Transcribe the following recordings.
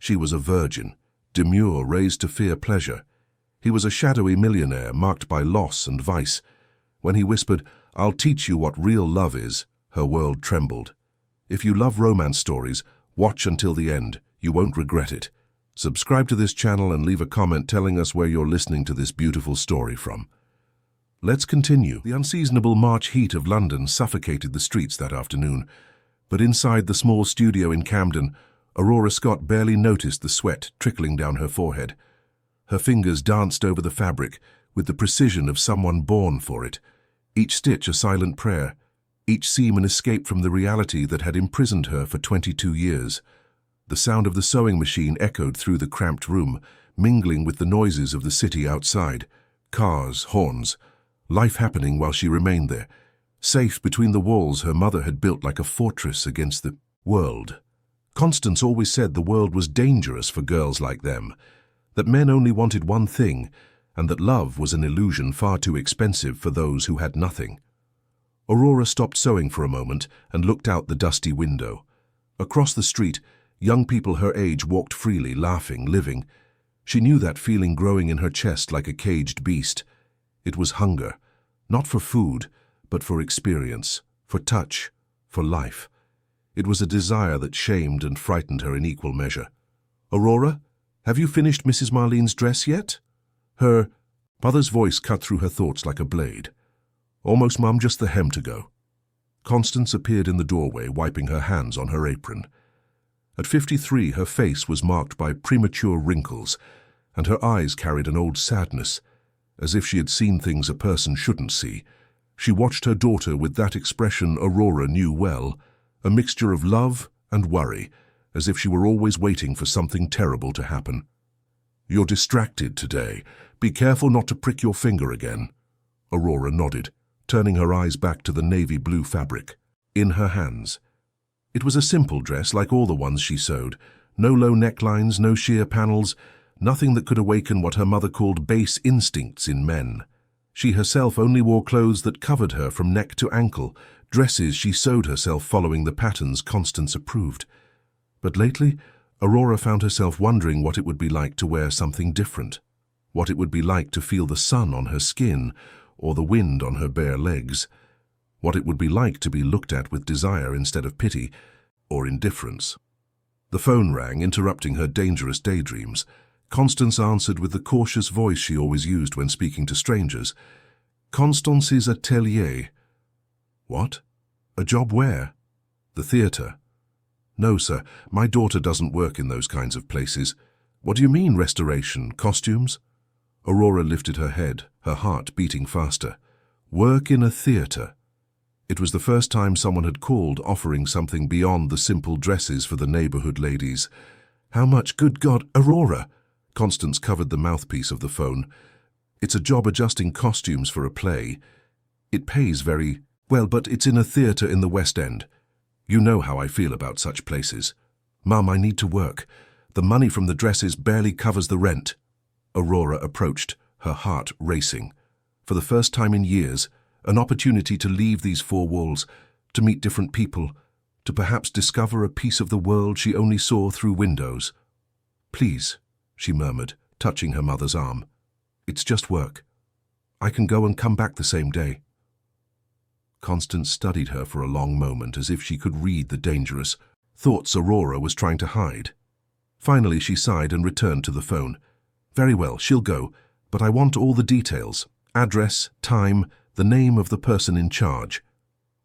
She was a virgin, demure, raised to fear pleasure. He was a shadowy millionaire marked by loss and vice. When he whispered, "I'll teach you what real love is," her world trembled. If you love romance stories, watch until the end. You won't regret it. Subscribe to this channel and leave a comment telling us where you're listening to this beautiful story from. Let's continue. The unseasonable March heat of London suffocated the streets that afternoon, but inside the small studio in Camden, Aurora Scott barely noticed the sweat trickling down her forehead. Her fingers danced over the fabric with the precision of someone born for it, each stitch a silent prayer, each seam an escape from the reality that had imprisoned her for 22 years. The sound of the sewing machine echoed through the cramped room, mingling with the noises of the city outside. Cars, horns, life happening while she remained there. Safe between the walls her mother had built like a fortress against the world. Constance always said the world was dangerous for girls like them, that men only wanted one thing, and that love was an illusion far too expensive for those who had nothing. Aurora stopped sewing for a moment and looked out the dusty window. Across the street, young people her age walked freely, laughing, living. She knew that feeling growing in her chest like a caged beast. It was hunger, not for food, but for experience, for touch, for life. It was a desire that shamed and frightened her in equal measure. "Aurora, have you finished Mrs. Marlene's dress yet?" Her mother's voice cut through her thoughts like a blade. "Almost, Mum, just the hem to go." Constance appeared in the doorway, wiping her hands on her apron. At 53, her face was marked by premature wrinkles, and her eyes carried an old sadness, as if she had seen things a person shouldn't see. She watched her daughter with that expression Aurora knew well, a mixture of love and worry, as if she were always waiting for something terrible to happen. "You're distracted today. Be careful not to prick your finger again." Aurora nodded, turning her eyes back to the navy blue fabric. In her hands. It was a simple dress like all the ones she sewed. No low necklines, no sheer panels, nothing that could awaken what her mother called base instincts in men. She herself only wore clothes that covered her from neck to ankle, dresses she sewed herself following the patterns Constance approved. But lately, Aurora found herself wondering what it would be like to wear something different, what it would be like to feel the sun on her skin or the wind on her bare legs, what it would be like to be looked at with desire instead of pity or indifference. The phone rang, interrupting her dangerous daydreams. Constance answered with the cautious voice she always used when speaking to strangers. "Constance's atelier." "What? A job where?" "The theatre." "No, sir, my daughter doesn't work in those kinds of places." "What do you mean, restoration? Costumes?" Aurora lifted her head, her heart beating faster. "Work in a theatre." It was the first time someone had called, offering something beyond the simple dresses for the neighborhood ladies. "How much? Good God, Aurora!" Constance covered the mouthpiece of the phone. "It's a job adjusting costumes for a play. It pays very well, but it's in a theatre in the West End. You know how I feel about such places." "Mum, I need to work. The money from the dresses barely covers the rent." Aurora approached, her heart racing. For the first time in years, an opportunity to leave these four walls, to meet different people, to perhaps discover a piece of the world she only saw through windows. "Please," she murmured, touching her mother's arm. "It's just work. I can go and come back the same day." Constance studied her for a long moment, as if she could read the dangerous thoughts Aurora was trying to hide. Finally she sighed and returned to the phone. "Very well, she'll go, but I want all the details. Address, time, the name of the person in charge."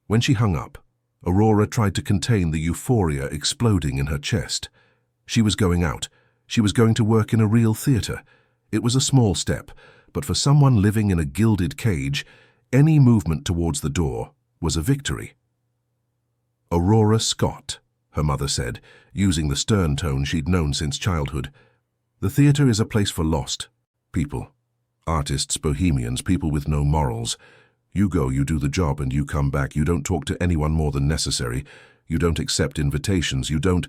When she hung up, Aurora tried to contain the euphoria exploding in her chest. She was going out. She was going to work in a real theatre. It was a small step, but for someone living in a gilded cage, any movement towards the door was a victory. "Aurora Scott," her mother said, using the stern tone she'd known since childhood. "The theatre is a place for lost people. Artists, bohemians, people with no morals. You go, you do the job, and you come back. You don't talk to anyone more than necessary. You don't accept invitations. You don't—"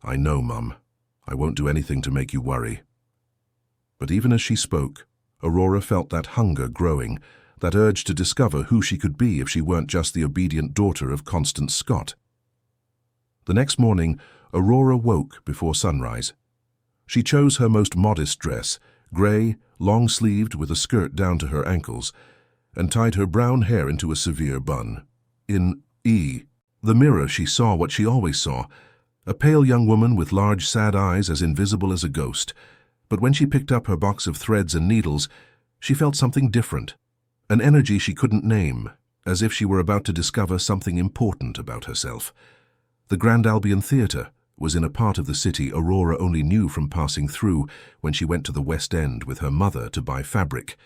"I know, Mum. I won't do anything to make you worry." But even as she spoke, Aurora felt that hunger growing, that urge to discover who she could be if she weren't just the obedient daughter of Constance Scott. The next morning, Aurora woke before sunrise. She chose her most modest dress, grey, long-sleeved with a skirt down to her ankles, and tied her brown hair into a severe bun. In the mirror she saw what she always saw, a pale young woman with large sad eyes as invisible as a ghost. But when she picked up her box of threads and needles, she felt something different, an energy she couldn't name, as if she were about to discover something important about herself. The Grand Albion Theatre was in a part of the city Aurora only knew from passing through when she went to the West End with her mother to buy fabric.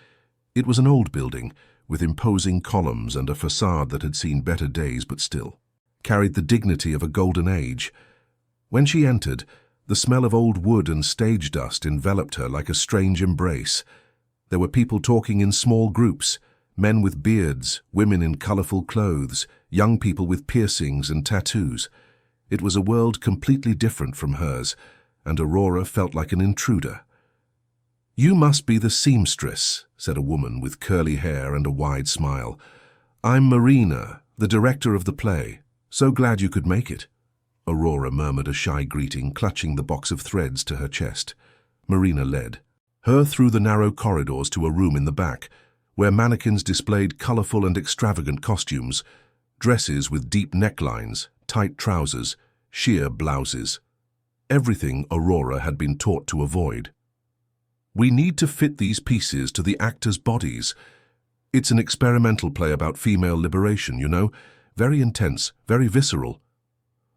It was an old building, with imposing columns and a facade that had seen better days but still carried the dignity of a golden age. When she entered, the smell of old wood and stage dust enveloped her like a strange embrace. There were people talking in small groups, men with beards, women in colourful clothes, young people with piercings and tattoos. It was a world completely different from hers, and Aurora felt like an intruder. "You must be the seamstress," said a woman with curly hair and a wide smile. "I'm Marina, the director of the play. So glad you could make it." Aurora murmured a shy greeting, clutching the box of threads to her chest. Marina led her through the narrow corridors to a room in the back, where mannequins displayed colourful and extravagant costumes, dresses with deep necklines, tight trousers, sheer blouses. Everything Aurora had been taught to avoid. "We need to fit these pieces to the actors' bodies. It's an experimental play about female liberation, you know, very intense, very visceral."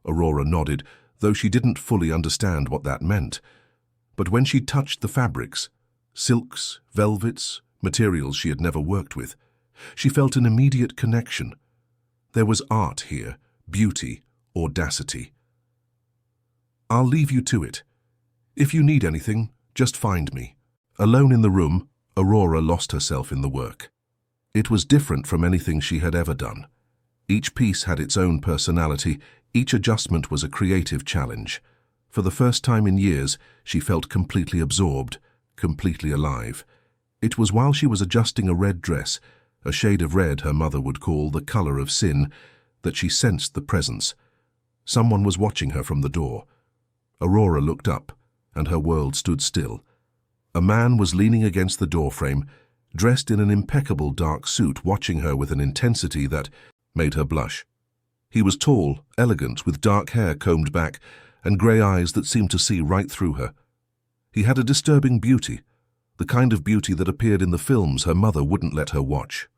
Aurora nodded, though she didn't fully understand what that meant. But when she touched the fabrics, silks, velvets, materials she had never worked with, she felt an immediate connection. There was art here, beauty, audacity. "I'll leave you to it. If you need anything, just find me." Alone in the room, Aurora lost herself in the work. It was different from anything she had ever done. Each piece had its own personality, each adjustment was a creative challenge. For the first time in years, she felt completely absorbed, completely alive. It was while she was adjusting a red dress, a shade of red her mother would call the colour of sin, that she sensed the presence. Someone was watching her from the door. Aurora looked up, and her world stood still. A man was leaning against the doorframe, dressed in an impeccable dark suit, watching her with an intensity that made her blush. He was tall, elegant, with dark hair combed back and grey eyes that seemed to see right through her. He had a disturbing beauty, the kind of beauty that appeared in the films her mother wouldn't let her watch.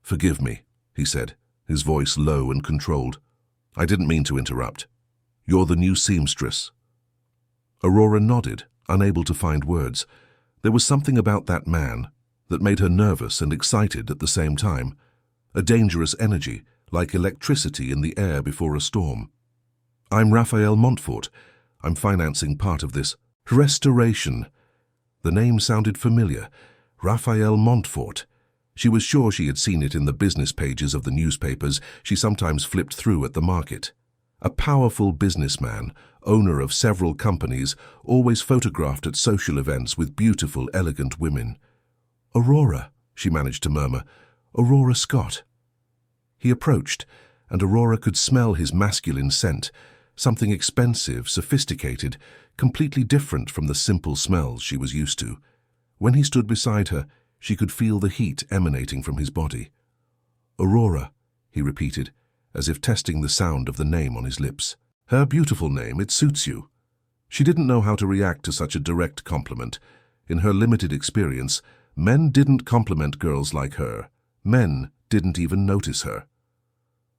"Forgive me," he said, his voice low and controlled. "I didn't mean to interrupt. You're the new seamstress." Aurora nodded, unable to find words. There was something about that man that made her nervous and excited at the same time, a dangerous energy, like electricity in the air before a storm. "I'm Raphael Montfort. I'm financing part of this restoration." The name sounded familiar. Raphael Montfort. She was sure she had seen it in the business pages of the newspapers she sometimes flipped through at the market. A powerful businessman, owner of several companies, always photographed at social events with beautiful, elegant women. "Aurora," she managed to murmur. "Aurora Scott." He approached, and Aurora could smell his masculine scent, something expensive, sophisticated, completely different from the simple smells she was used to. When he stood beside her, she could feel the heat emanating from his body. "Aurora," he repeated, as if testing the sound of the name on his lips. Her beautiful name, it suits you. She didn't know how to react to such a direct compliment. In her limited experience, men didn't compliment girls like her. Men didn't even notice her.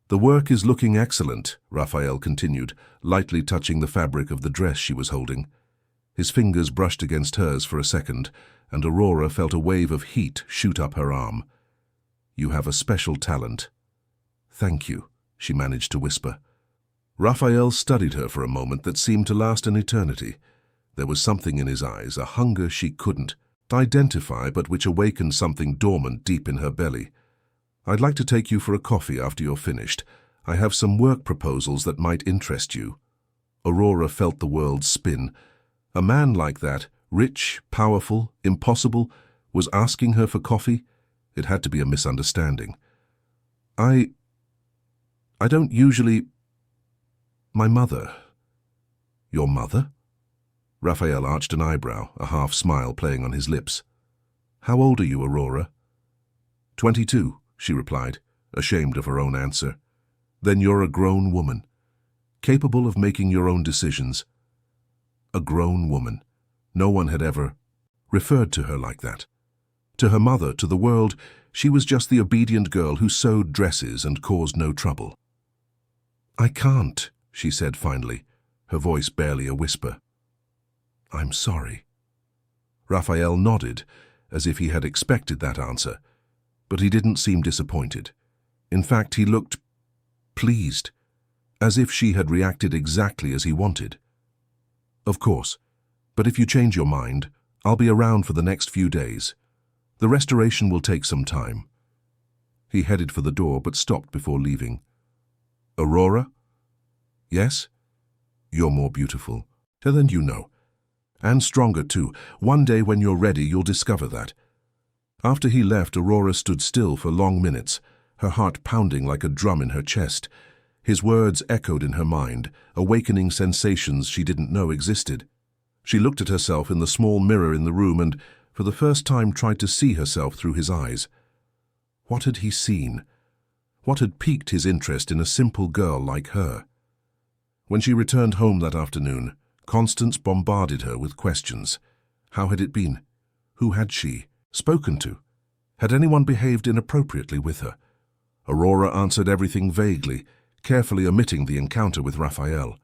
"The work is looking excellent," Raphael continued, lightly touching the fabric of the dress she was holding. His fingers brushed against hers for a second, and Aurora felt a wave of heat shoot up her arm. "You have a special talent." "Thank you," she managed to whisper. Raphael studied her for a moment that seemed to last an eternity. There was something in his eyes, a hunger she couldn't identify, but which awakened something dormant deep in her belly. "I'd like to take you for a coffee after you're finished. I have some work proposals that might interest you." Aurora felt the world spin. A man like that, rich, powerful, impossible, was asking her for coffee? It had to be a misunderstanding. I don't usually... My mother." "Your mother?" Raphael arched an eyebrow, a half-smile playing on his lips. "How old are you, Aurora?" 22, she replied, ashamed of her own answer. "Then you're a grown woman, capable of making your own decisions." A grown woman. No one had ever referred to her like that. To her mother, to the world, she was just the obedient girl who sewed dresses and caused no trouble. "I can't," she said finally, her voice barely a whisper. "I'm sorry." Raphael nodded, as if he had expected that answer, but he didn't seem disappointed. In fact, he looked pleased, as if she had reacted exactly as he wanted. "Of course, but if you change your mind, I'll be around for the next few days. The restoration will take some time." He headed for the door but stopped before leaving. "Aurora?" "Yes?" "You're more beautiful than you know. And stronger, too. One day when you're ready, you'll discover that." After he left, Aurora stood still for long minutes, her heart pounding like a drum in her chest. His words echoed in her mind, awakening sensations she didn't know existed. She looked at herself in the small mirror in the room and, for the first time, tried to see herself through his eyes. What had he seen? What had piqued his interest in a simple girl like her? When she returned home that afternoon, Constance bombarded her with questions. How had it been? Who had she spoken to? Had anyone behaved inappropriately with her? Aurora answered everything vaguely, carefully omitting the encounter with Raphael.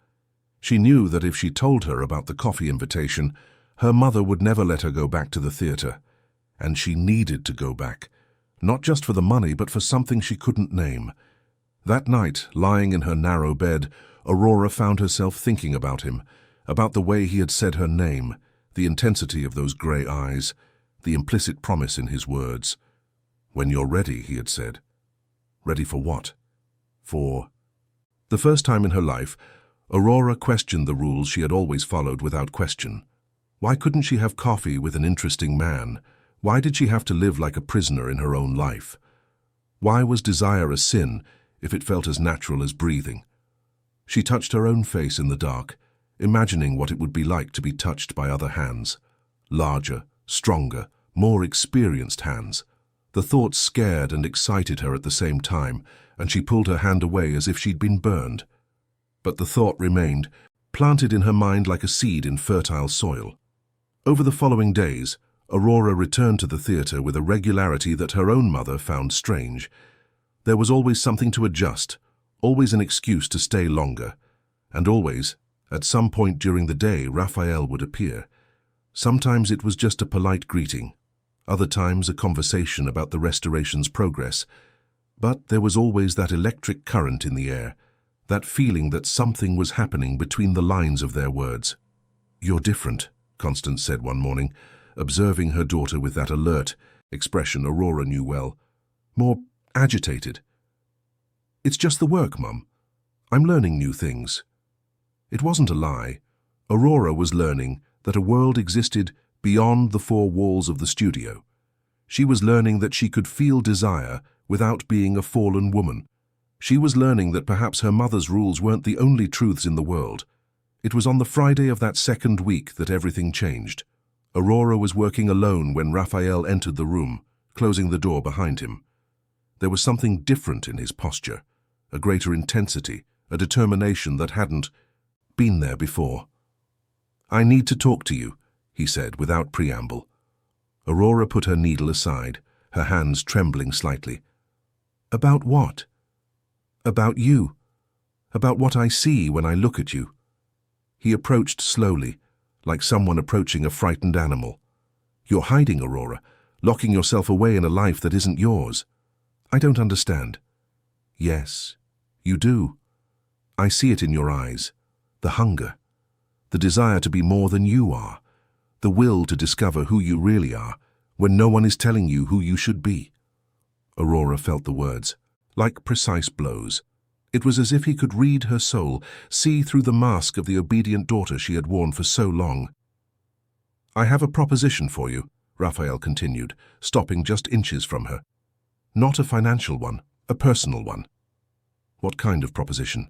She knew that if she told her about the coffee invitation, her mother would never let her go back to the theatre. And she needed to go back, not just for the money, but for something she couldn't name. That night, lying in her narrow bed, Aurora found herself thinking about him, about the way he had said her name, the intensity of those grey eyes, the implicit promise in his words. "When you're ready," he had said. Ready for what? For the first time in her life, Aurora questioned the rules she had always followed without question. Why couldn't she have coffee with an interesting man? Why did she have to live like a prisoner in her own life? Why was desire a sin if it felt as natural as breathing? She touched her own face in the dark, imagining what it would be like to be touched by other hands. Larger, stronger, more experienced hands. The thought scared and excited her at the same time, and she pulled her hand away as if she'd been burned. But the thought remained, planted in her mind like a seed in fertile soil. Over the following days, Aurora returned to the theatre with a regularity that her own mother found strange. There was always something to adjust, always an excuse to stay longer, and always, at some point during the day, Raphael would appear. Sometimes it was just a polite greeting, other times a conversation about the restoration's progress. But there was always that electric current in the air, that feeling that something was happening between the lines of their words. "You're different," Constance said one morning, observing her daughter with that alert expression Aurora knew well. "More agitated." "It's just the work, Mum. I'm learning new things." It wasn't a lie. Aurora was learning that a world existed beyond the four walls of the studio. She was learning that she could feel desire without being a fallen woman. She was learning that perhaps her mother's rules weren't the only truths in the world. It was on the Friday of that second week that everything changed. Aurora was working alone when Raphael entered the room, closing the door behind him. There was something different in his posture, a greater intensity, a determination that hadn't been there before. "I need to talk to you," he said without preamble. Aurora put her needle aside, her hands trembling slightly. "About what?" "About you. About what I see when I look at you." He approached slowly, like someone approaching a frightened animal. "You're hiding, Aurora, locking yourself away in a life that isn't yours." "I don't understand." "Yes, you do. I see it in your eyes. The hunger, the desire to be more than you are, the will to discover who you really are when no one is telling you who you should be." Aurora felt the words, like precise blows. It was as if he could read her soul, see through the mask of the obedient daughter she had worn for so long. "I have a proposition for you," Raphael continued, stopping just inches from her. "Not a financial one, a personal one." "What kind of proposition?"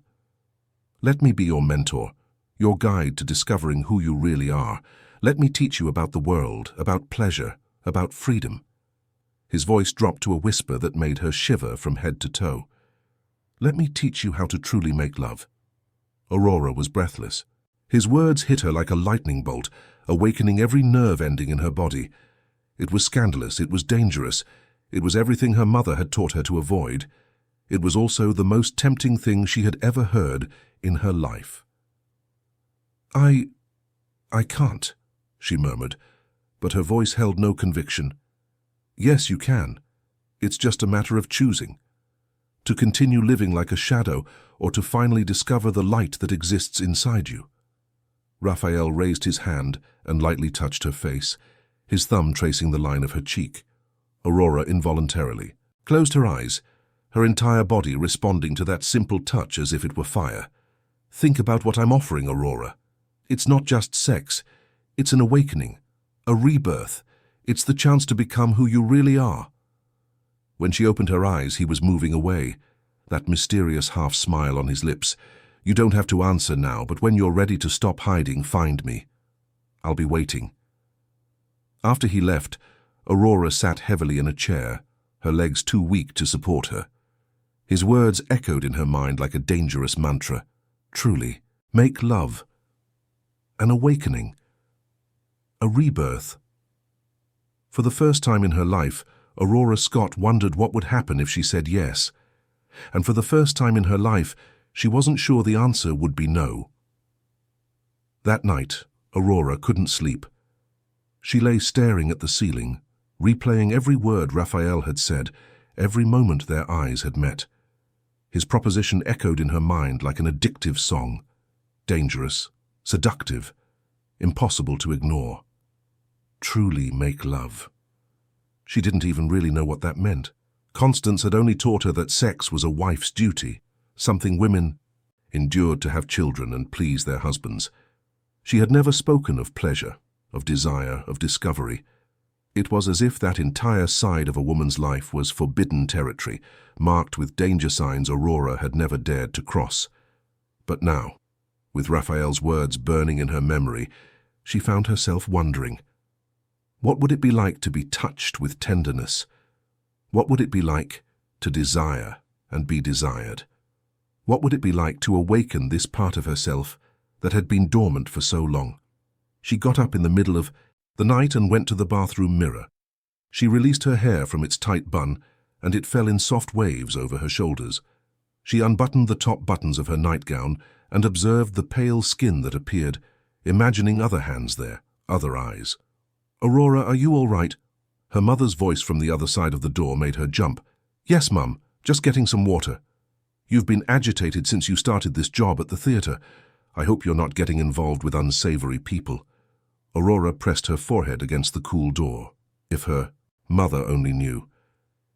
"Let me be your mentor, your guide to discovering who you really are. Let me teach you about the world, about pleasure, about freedom." His voice dropped to a whisper that made her shiver from head to toe. "Let me teach you how to truly make love." Aurora was breathless. His words hit her like a lightning bolt, awakening every nerve ending in her body. It was scandalous, it was dangerous, it was everything her mother had taught her to avoid. It was also the most tempting thing she had ever heard in her life. I can't," she murmured, but her voice held no conviction. "Yes, you can. It's just a matter of choosing. To continue living like a shadow, or to finally discover the light that exists inside you." Raphael raised his hand and lightly touched her face, his thumb tracing the line of her cheek. Aurora involuntarily closed her eyes, her entire body responding to that simple touch as if it were fire. "Think about what I'm offering, Aurora. It's not just sex. It's an awakening, a rebirth. It's the chance to become who you really are." When she opened her eyes, he was moving away, that mysterious half-smile on his lips. "You don't have to answer now, but when you're ready to stop hiding, find me. I'll be waiting." After he left, Aurora sat heavily in a chair, her legs too weak to support her. His words echoed in her mind like a dangerous mantra. Truly, make love. An awakening. A rebirth. For the first time in her life, Aurora Scott wondered what would happen if she said yes. And for the first time in her life, she wasn't sure the answer would be no. That night, Aurora couldn't sleep. She lay staring at the ceiling, replaying every word Raphael had said, every moment their eyes had met. His proposition echoed in her mind like an addictive song. Dangerous, seductive, impossible to ignore. Truly make love. She didn't even really know what that meant. Constance had only taught her that sex was a wife's duty, something women endured to have children and please their husbands. She had never spoken of pleasure, of desire, of discovery. It was as if that entire side of a woman's life was forbidden territory, marked with danger signs Aurora had never dared to cross. But now, with Raphael's words burning in her memory, she found herself wondering, what would it be like to be touched with tenderness? What would it be like to desire and be desired? What would it be like to awaken this part of herself that had been dormant for so long? She got up in the middle of the night and went to the bathroom mirror. She released her hair from its tight bun, and it fell in soft waves over her shoulders. She unbuttoned the top buttons of her nightgown and observed the pale skin that appeared, imagining other hands there, other eyes. "Aurora, are you all right?" Her mother's voice from the other side of the door made her jump. "Yes, Mum, just getting some water. You've been agitated since you started this job at the theatre. I hope you're not getting involved with unsavory people." Aurora pressed her forehead against the cool door. If her mother only knew.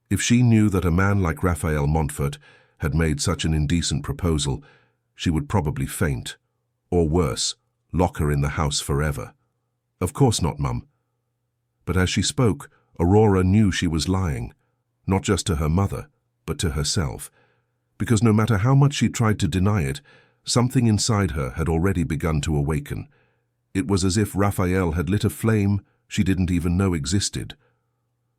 If she knew that a man like Raphael Montfort had made such an indecent proposal, she would probably faint. Or worse, lock her in the house forever. "Of course not, Mum." But as she spoke, Aurora knew she was lying, not just to her mother, but to herself. Because no matter how much she tried to deny it, something inside her had already begun to awaken. It was as if Raphael had lit a flame she didn't even know existed.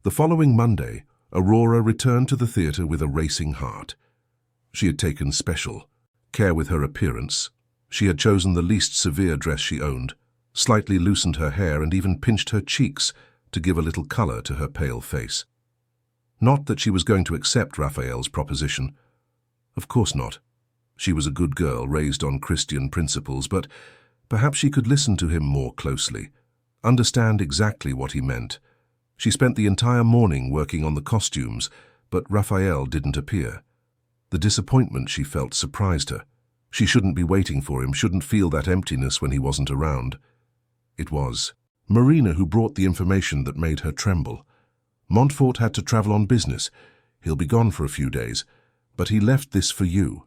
The following Monday, Aurora returned to the theatre with a racing heart. She had taken special care with her appearance. She had chosen the least severe dress she owned, slightly loosened her hair and even pinched her cheeks to give a little color to her pale face. Not that she was going to accept Raphael's proposition. Of course not. She was a good girl raised on Christian principles, but perhaps she could listen to him more closely, understand exactly what he meant. She spent the entire morning working on the costumes, but Raphael didn't appear. The disappointment she felt surprised her. She shouldn't be waiting for him, shouldn't feel that emptiness when he wasn't around. It was Marina who brought the information that made her tremble. "Montfort had to travel on business. He'll be gone for a few days, but he left this for you."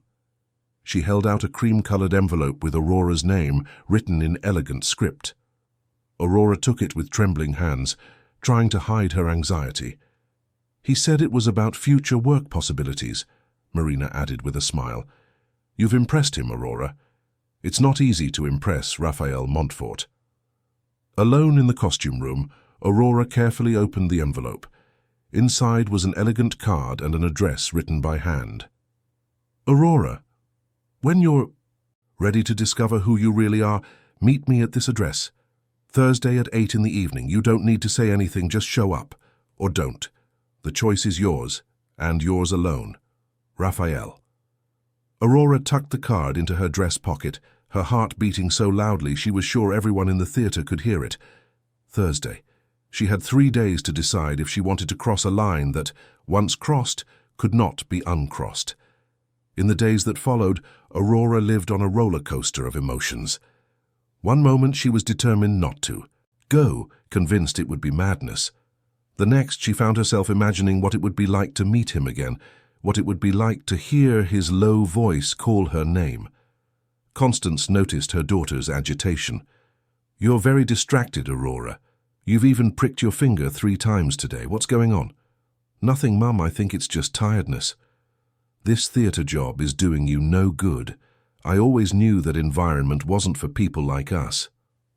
She held out a cream-colored envelope with Aurora's name written in elegant script. Aurora took it with trembling hands, trying to hide her anxiety. "He said it was about future work possibilities," Marina added with a smile. "You've impressed him, Aurora. It's not easy to impress Raphael Montfort. Alone in the costume room, Aurora carefully opened the envelope. Inside was an elegant card and an address written by hand. Aurora, when you're ready to discover who you really are, meet me at this address. Thursday at 8 in the evening. You don't need to say anything, just show up. Or don't. The choice is yours, and yours alone. Raphael. Aurora tucked the card into her dress pocket, her heart beating so loudly she was sure everyone in the theatre could hear it. Thursday. She had 3 days to decide if she wanted to cross a line that, once crossed, could not be uncrossed. In the days that followed, Aurora lived on a roller coaster of emotions. One moment she was determined not to go, convinced it would be madness. The next she found herself imagining what it would be like to meet him again, what it would be like to hear his low voice call her name. Constance noticed her daughter's agitation. "You're very distracted, Aurora. You've even pricked your finger 3 times today. What's going on?" "Nothing, Mum. I think it's just tiredness." "This theatre job is doing you no good. I always knew that environment wasn't for people like us.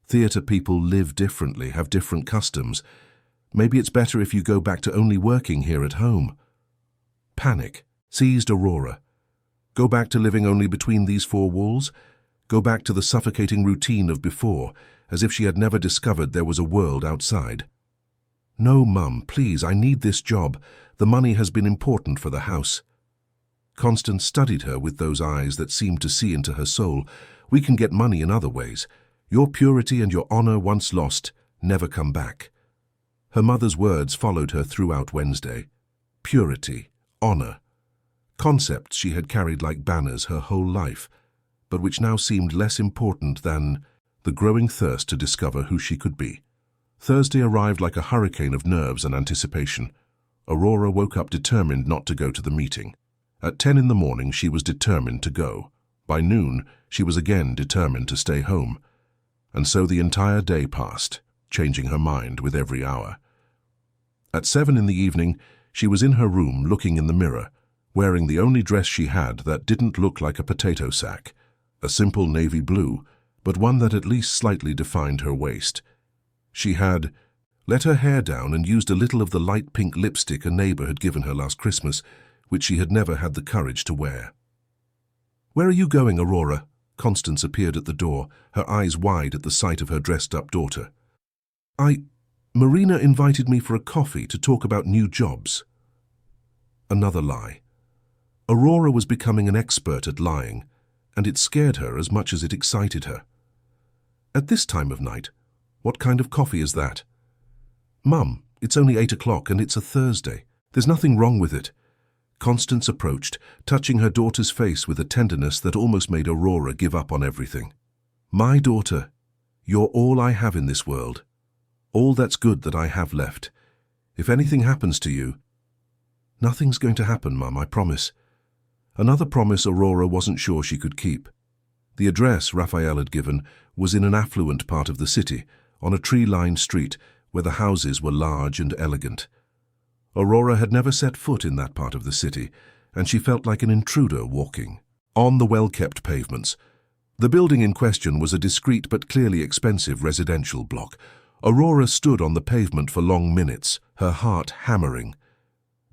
Theatre people live differently, have different customs. Maybe it's better if you go back to only working here at home." Panic seized Aurora. Go back to living only between these 4 walls? Go back to the suffocating routine of before, as if she had never discovered there was a world outside. "No, Mum, please, I need this job. The money has been important for the house." Constance studied her with those eyes that seemed to see into her soul. "We can get money in other ways. Your purity and your honor, once lost, never come back." Her mother's words followed her throughout Wednesday. Purity, honor. Concepts she had carried like banners her whole life, but which now seemed less important than the growing thirst to discover who she could be. Thursday arrived like a hurricane of nerves and anticipation. Aurora woke up determined not to go to the meeting. At 10 in the morning she was determined to go. By noon she was again determined to stay home. And so the entire day passed, changing her mind with every hour. At 7 in the evening she was in her room looking in the mirror, wearing the only dress she had that didn't look like a potato sack, a simple navy blue, but one that at least slightly defined her waist. She had let her hair down and used a little of the light pink lipstick a neighbor had given her last Christmas, which she had never had the courage to wear. "Where are you going, Aurora?" Constance appeared at the door, her eyes wide at the sight of her dressed-up daughter. Marina invited me for a coffee to talk about new jobs." Another lie. Aurora was becoming an expert at lying, and it scared her as much as it excited her. "At this time of night? What kind of coffee is that?" "Mum, it's only 8 o'clock and it's a Thursday. There's nothing wrong with it." Constance approached, touching her daughter's face with a tenderness that almost made Aurora give up on everything. "My daughter, you're all I have in this world. All that's good that I have left. If anything happens to you—" "Nothing's going to happen, Mum, I promise." Another promise Aurora wasn't sure she could keep. The address Raphael had given was in an affluent part of the city, on a tree-lined street where the houses were large and elegant. Aurora had never set foot in that part of the city, and she felt like an intruder walking on the well-kept pavements. The building in question was a discreet but clearly expensive residential block. Aurora stood on the pavement for long minutes, her heart hammering.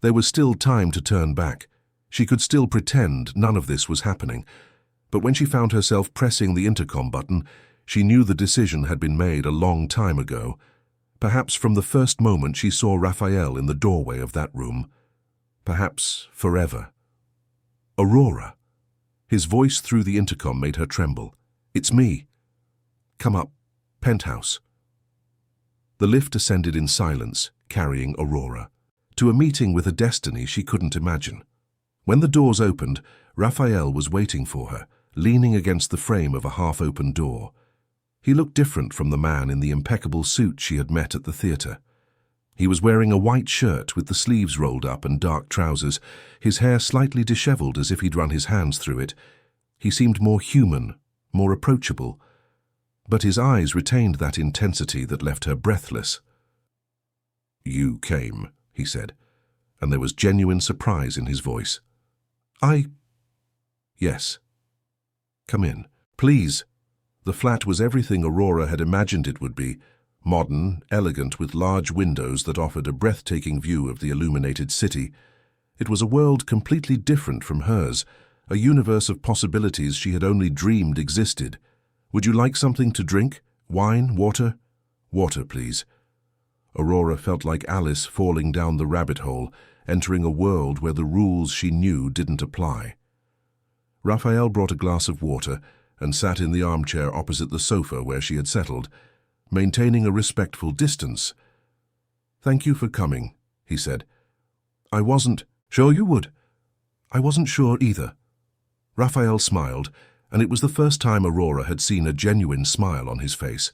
There was still time to turn back. She could still pretend none of this was happening. But when she found herself pressing the intercom button, she knew the decision had been made a long time ago. Perhaps from the first moment she saw Raphael in the doorway of that room. Perhaps forever. "Aurora." His voice through the intercom made her tremble. "It's me. Come up. Penthouse." The lift ascended in silence, carrying Aurora to a meeting with a destiny she couldn't imagine. When the doors opened, Raphael was waiting for her, leaning against the frame of a half-open door. He looked different from the man in the impeccable suit she had met at the theatre. He was wearing a white shirt with the sleeves rolled up and dark trousers, his hair slightly disheveled as if he'd run his hands through it. He seemed more human, more approachable, but his eyes retained that intensity that left her breathless. "You came," he said, and there was genuine surprise in his voice. Yes. Come in." Please. The flat was everything Aurora had imagined it would be, modern, elegant, with large windows that offered a breathtaking view of the illuminated city. It was a world completely different from hers, a universe of possibilities she had only dreamed existed. Would you like something to drink? Wine? Water? Water, please. Aurora felt like Alice falling down the rabbit hole, entering a world where the rules she knew didn't apply. Raphael brought a glass of water and sat in the armchair opposite the sofa where she had settled, maintaining a respectful distance. "Thank you for coming," he said. "I wasn't sure you would." "I wasn't sure either." Raphael smiled, and it was the first time Aurora had seen a genuine smile on his face.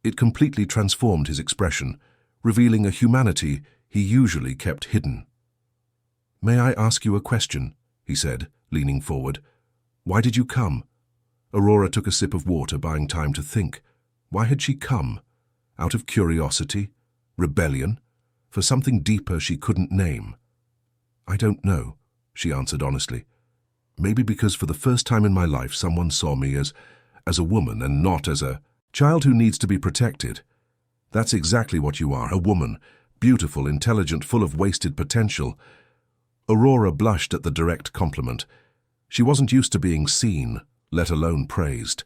It completely transformed his expression, revealing a humanity he usually kept hidden. "May I ask you a question?" he said, leaning forward. "Why did you come?" Aurora took a sip of water, buying time to think. Why had she come? Out of curiosity? Rebellion? For something deeper she couldn't name? "I don't know," she answered honestly. "Maybe because for the first time in my life someone saw me as a woman and not as a child who needs to be protected. That's exactly what you are, a woman, beautiful, intelligent, full of wasted potential." Aurora blushed at the direct compliment. She wasn't used to being seen, let alone praised.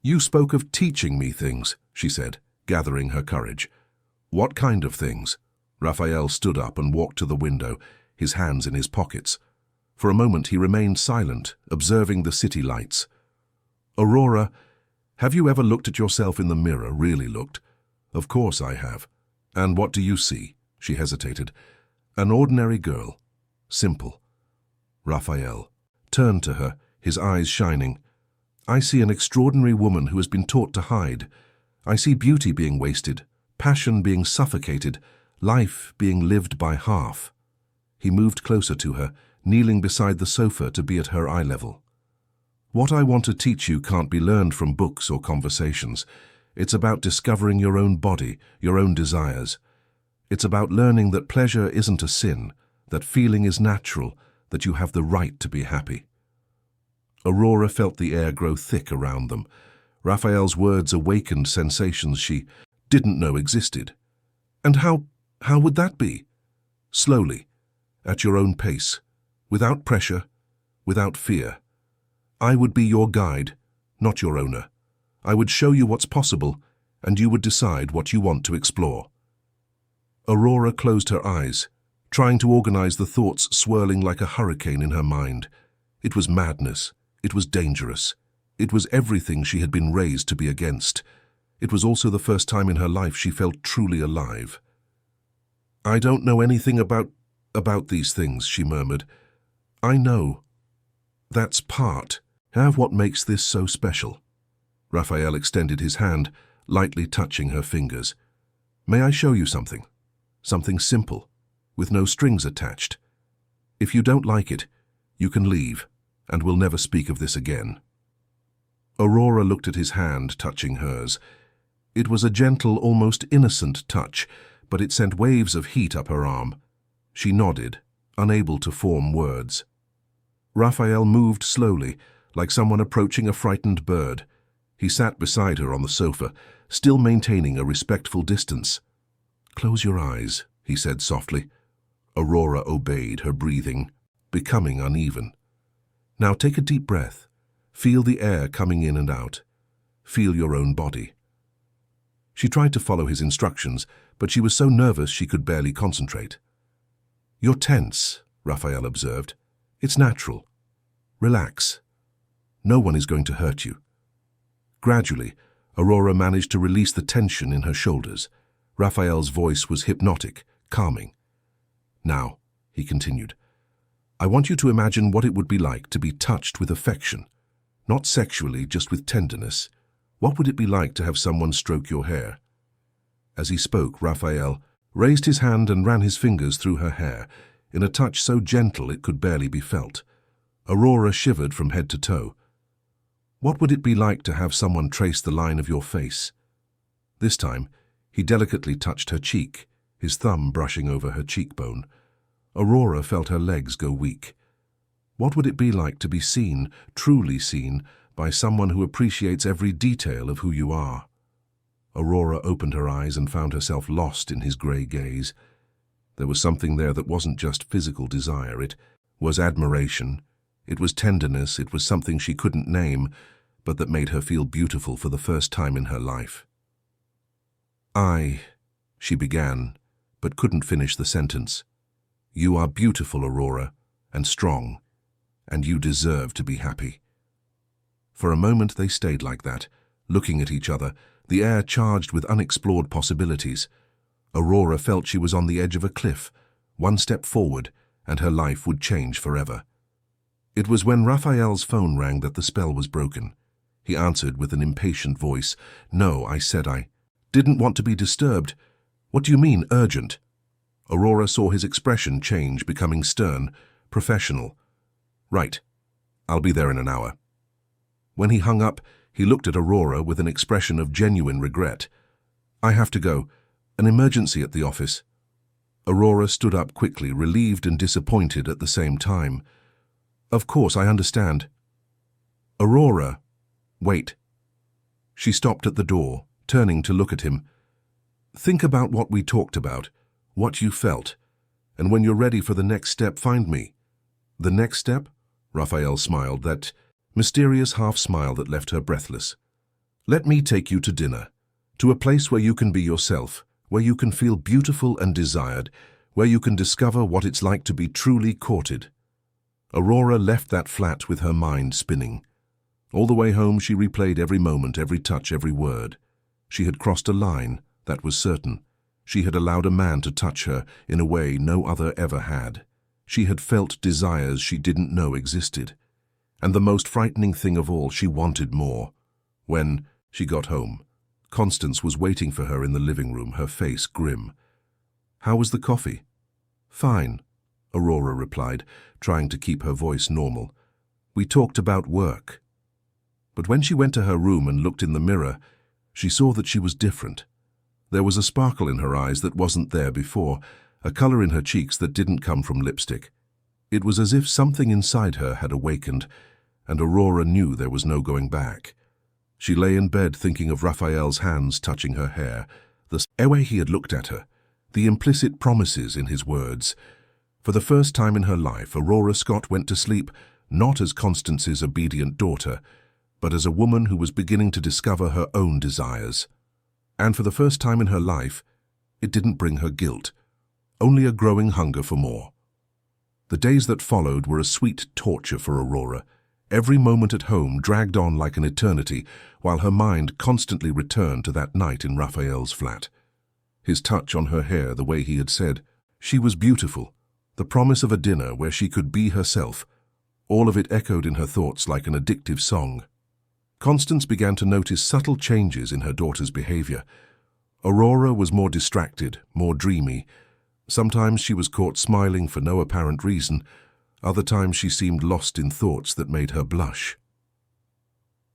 "You spoke of teaching me things," she said, gathering her courage. "What kind of things?" Raphael stood up and walked to the window, his hands in his pockets. For a moment he remained silent, observing the city lights. "Aurora, have you ever looked at yourself in the mirror, really looked?" "Of course I have." "And what do you see?" She hesitated. "An ordinary girl. Simple." Raphael turned to her, his eyes shining. "I see an extraordinary woman who has been taught to hide. I see beauty being wasted, passion being suffocated, life being lived by half." He moved closer to her, kneeling beside the sofa to be at her eye level. "What I want to teach you can't be learned from books or conversations. It's about discovering your own body, your own desires. It's about learning that pleasure isn't a sin, that feeling is natural, that you have the right to be happy." Aurora felt the air grow thick around them. Raphael's words awakened sensations she didn't know existed. "And how would that be?" "Slowly, at your own pace, without pressure, without fear. I would be your guide, not your owner. I would show you what's possible, and you would decide what you want to explore." Aurora closed her eyes, trying to organize the thoughts swirling like a hurricane in her mind. It was madness. It was dangerous. It was everything she had been raised to be against. It was also the first time in her life she felt truly alive. "I don't know anything about these things," she murmured. "I know. That's part of what makes this so special." Raphael extended his hand, lightly touching her fingers. "May I show you something? Something simple, with no strings attached. If you don't like it, you can leave, and we'll never speak of this again." Aurora looked at his hand touching hers. It was a gentle, almost innocent touch, but it sent waves of heat up her arm. She nodded, unable to form words. Raphael moved slowly, like someone approaching a frightened bird. He sat beside her on the sofa, still maintaining a respectful distance. "Close your eyes," he said softly. Aurora obeyed, her breathing becoming uneven. "Now take a deep breath. Feel the air coming in and out. Feel your own body." She tried to follow his instructions, but she was so nervous she could barely concentrate. "You're tense," Raphael observed. "It's natural. Relax. No one is going to hurt you." Gradually, Aurora managed to release the tension in her shoulders. Raphael's voice was hypnotic, calming. "Now," he continued, "I want you to imagine what it would be like to be touched with affection. Not sexually, just with tenderness. What would it be like to have someone stroke your hair?" As he spoke, Raphael raised his hand and ran his fingers through her hair, in a touch so gentle it could barely be felt. Aurora shivered from head to toe. "What would it be like to have someone trace the line of your face?" This time, he delicately touched her cheek, his thumb brushing over her cheekbone. Aurora felt her legs go weak. What would it be like to be seen, truly seen, by someone who appreciates every detail of who you are. Aurora opened her eyes and found herself lost in his grey gaze. There was something there that wasn't just physical desire. It was admiration. It was tenderness. It was something she couldn't name, but that made her feel beautiful for the first time in her life. She began, but couldn't finish the sentence. You are beautiful, Aurora, and strong, and you deserve to be happy. For a moment they stayed like that, looking at each other, the air charged with unexplored possibilities. Aurora felt she was on the edge of a cliff, one step forward, and her life would change forever. It was when Raphael's phone rang that the spell was broken. He answered with an impatient voice. No, I said I didn't want to be disturbed. What do you mean, urgent? Aurora saw his expression change, becoming stern, professional. Right. I'll be there in an hour. When he hung up, he looked at Aurora with an expression of genuine regret. I have to go. An emergency at the office. Aurora stood up quickly, relieved and disappointed at the same time. Of course, I understand. Aurora. Wait. She stopped at the door, turning to look at him. Think about what we talked about, what you felt, and when you're ready for the next step, find me. The next step? Raphael smiled, that mysterious half-smile that left her breathless. Let me take you to dinner, to a place where you can be yourself, where you can feel beautiful and desired, where you can discover what it's like to be truly courted. Aurora left that flat with her mind spinning. All the way home she replayed every moment, every touch, every word. She had crossed a line, that was certain. She had allowed a man to touch her in a way no other ever had. She had felt desires she didn't know existed. And the most frightening thing of all, she wanted more. When she got home, Constance was waiting for her in the living room, her face grim. How was the coffee? Fine, Aurora replied, trying to keep her voice normal. We talked about work. But when she went to her room and looked in the mirror, she saw that she was different. There was a sparkle in her eyes that wasn't there before, a color in her cheeks that didn't come from lipstick. It was as if something inside her had awakened, and Aurora knew there was no going back. She lay in bed thinking of Raphael's hands touching her hair, the way he had looked at her, the implicit promises in his words. For the first time in her life, Aurora Scott went to sleep not as Constance's obedient daughter, but as a woman who was beginning to discover her own desires. And for the first time in her life, it didn't bring her guilt, only a growing hunger for more. The days that followed were a sweet torture for Aurora. Every moment at home dragged on like an eternity, while her mind constantly returned to that night in Raphael's flat. His touch on her hair, the way he had said, she was beautiful, the promise of a dinner where she could be herself. All of it echoed in her thoughts like an addictive song. Constance began to notice subtle changes in her daughter's behavior. Aurora was more distracted, more dreamy. Sometimes she was caught smiling for no apparent reason. Other times she seemed lost in thoughts that made her blush.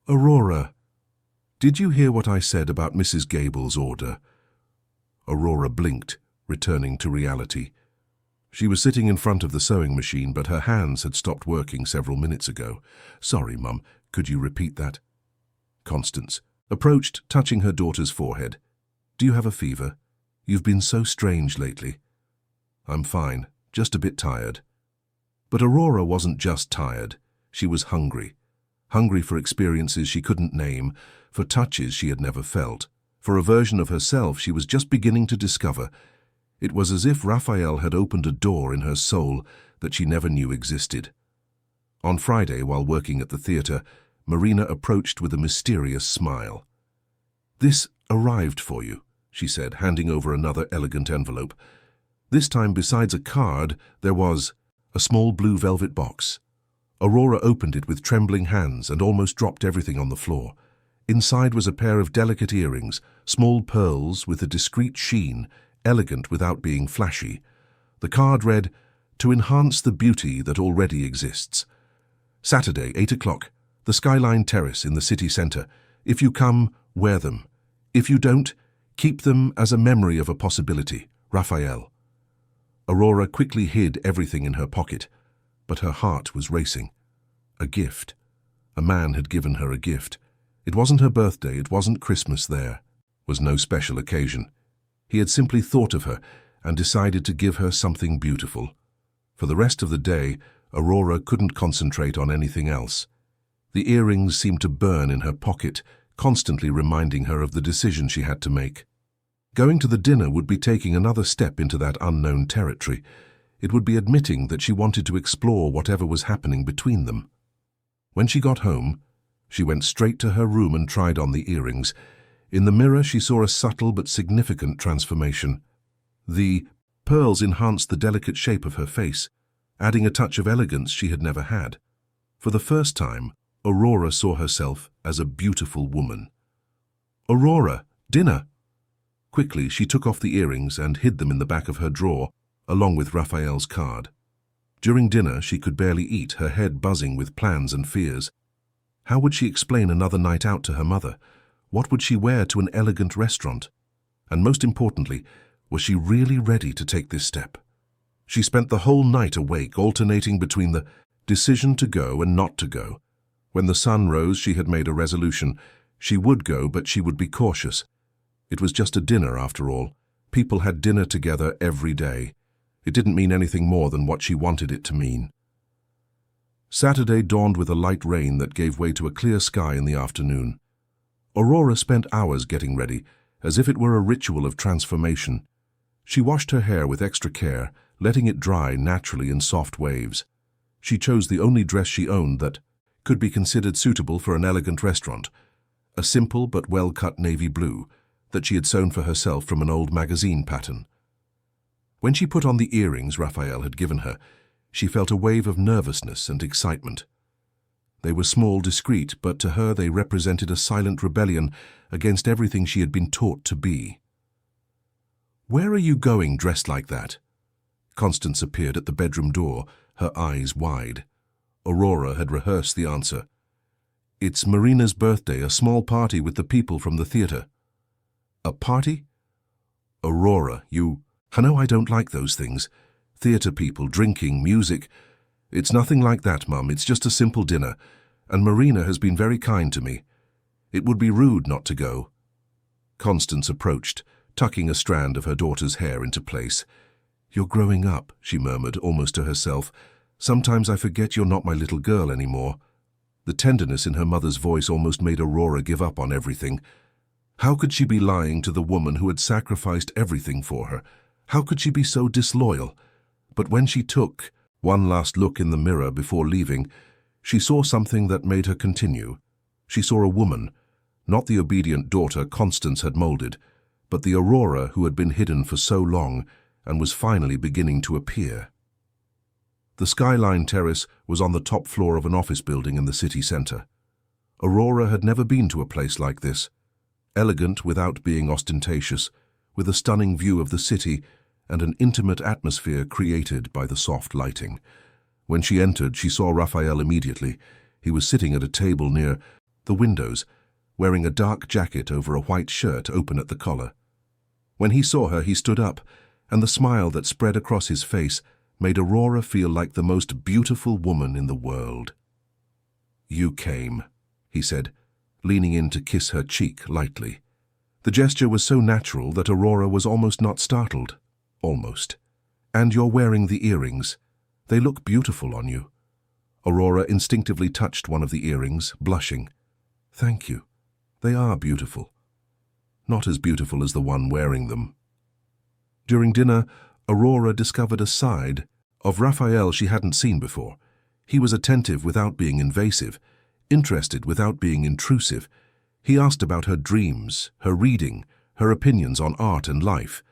Aurora, did you hear what I said about Mrs. Gable's order? Aurora blinked, returning to reality. She was sitting in front of the sewing machine, but her hands had stopped working several minutes ago. Sorry, Mum, could you repeat that? Constance approached, touching her daughter's forehead. Do you have a fever? You've been so strange lately. I'm fine, just a bit tired. But Aurora wasn't just tired. She was hungry. Hungry for experiences she couldn't name, for touches she had never felt, for a version of herself she was just beginning to discover. It was as if Raphael had opened a door in her soul that she never knew existed. On Friday, while working at the theatre, Marina approached with a mysterious smile. This arrived for you, she said, handing over another elegant envelope. This time, besides a card, there was a small blue velvet box. Aurora opened it with trembling hands and almost dropped everything on the floor. Inside was a pair of delicate earrings, small pearls with a discreet sheen, elegant without being flashy. The card read, "To enhance the beauty that already exists. Saturday, 8 o'clock, the Skyline Terrace in the city centre. If you come, wear them. If you don't, keep them as a memory of a possibility. Raphael." Aurora quickly hid everything in her pocket, but her heart was racing. A gift. A man had given her a gift. It wasn't her birthday, it wasn't Christmas there. Was no special occasion. He had simply thought of her and decided to give her something beautiful. For the rest of the day, Aurora couldn't concentrate on anything else. The earrings seemed to burn in her pocket, constantly reminding her of the decision she had to make. Going to the dinner would be taking another step into that unknown territory. It would be admitting that she wanted to explore whatever was happening between them. When she got home, she went straight to her room and tried on the earrings. In the mirror, she saw a subtle but significant transformation. The pearls enhanced the delicate shape of her face, adding a touch of elegance she had never had. For the first time, Aurora saw herself as a beautiful woman. "Aurora, dinner!" Quickly, she took off the earrings and hid them in the back of her drawer, along with Raphael's card. During dinner, she could barely eat, her head buzzing with plans and fears. How would she explain another night out to her mother? What would she wear to an elegant restaurant? And most importantly, was she really ready to take this step? She spent the whole night awake, alternating between the decision to go and not to go. When the sun rose, she had made a resolution. She would go, but she would be cautious. It was just a dinner, after all. People had dinner together every day. It didn't mean anything more than what she wanted it to mean. Saturday dawned with a light rain that gave way to a clear sky in the afternoon. Aurora spent hours getting ready, as if it were a ritual of transformation. She washed her hair with extra care, letting it dry naturally in soft waves. She chose the only dress she owned that could be considered suitable for an elegant restaurant, a simple but well-cut navy blue that she had sewn for herself from an old magazine pattern. When she put on the earrings Raphael had given her, she felt a wave of nervousness and excitement. They were small, discreet, but to her they represented a silent rebellion against everything she had been taught to be. "Where are you going dressed like that?" Constance appeared at the bedroom door, her eyes wide. Aurora had rehearsed the answer. "It's Marina's birthday, a small party with the people from the theatre." "A party?" "Aurora, I know I don't like those things. Theatre people, drinking, music. It's nothing like that, Mum. It's just a simple dinner. And Marina has been very kind to me. It would be rude not to go." Constance approached, tucking a strand of her daughter's hair into place. "You're growing up," she murmured, almost to herself. "Sometimes I forget you're not my little girl anymore." The tenderness in her mother's voice almost made Aurora give up on everything. How could she be lying to the woman who had sacrificed everything for her? How could she be so disloyal? But when she took one last look in the mirror before leaving, she saw something that made her continue. She saw a woman, not the obedient daughter Constance had molded, but the Aurora who had been hidden for so long and was finally beginning to appear. The Skyline Terrace was on the top floor of an office building in the city centre. Aurora had never been to a place like this. Elegant without being ostentatious, with a stunning view of the city and an intimate atmosphere created by the soft lighting. When she entered, she saw Raphael immediately. He was sitting at a table near the windows, wearing a dark jacket over a white shirt open at the collar. When he saw her, he stood up, and the smile that spread across his face made Aurora feel like the most beautiful woman in the world. "You came," he said, leaning in to kiss her cheek lightly. The gesture was so natural that Aurora was almost not startled. Almost. "And you're wearing the earrings. They look beautiful on you." Aurora instinctively touched one of the earrings, blushing. "Thank you. They are beautiful. Not as beautiful as the one wearing them." During dinner, Aurora discovered a side of Raphael she hadn't seen before. He was attentive without being invasive, interested without being intrusive. He asked about her dreams, her reading, her opinions on art and life.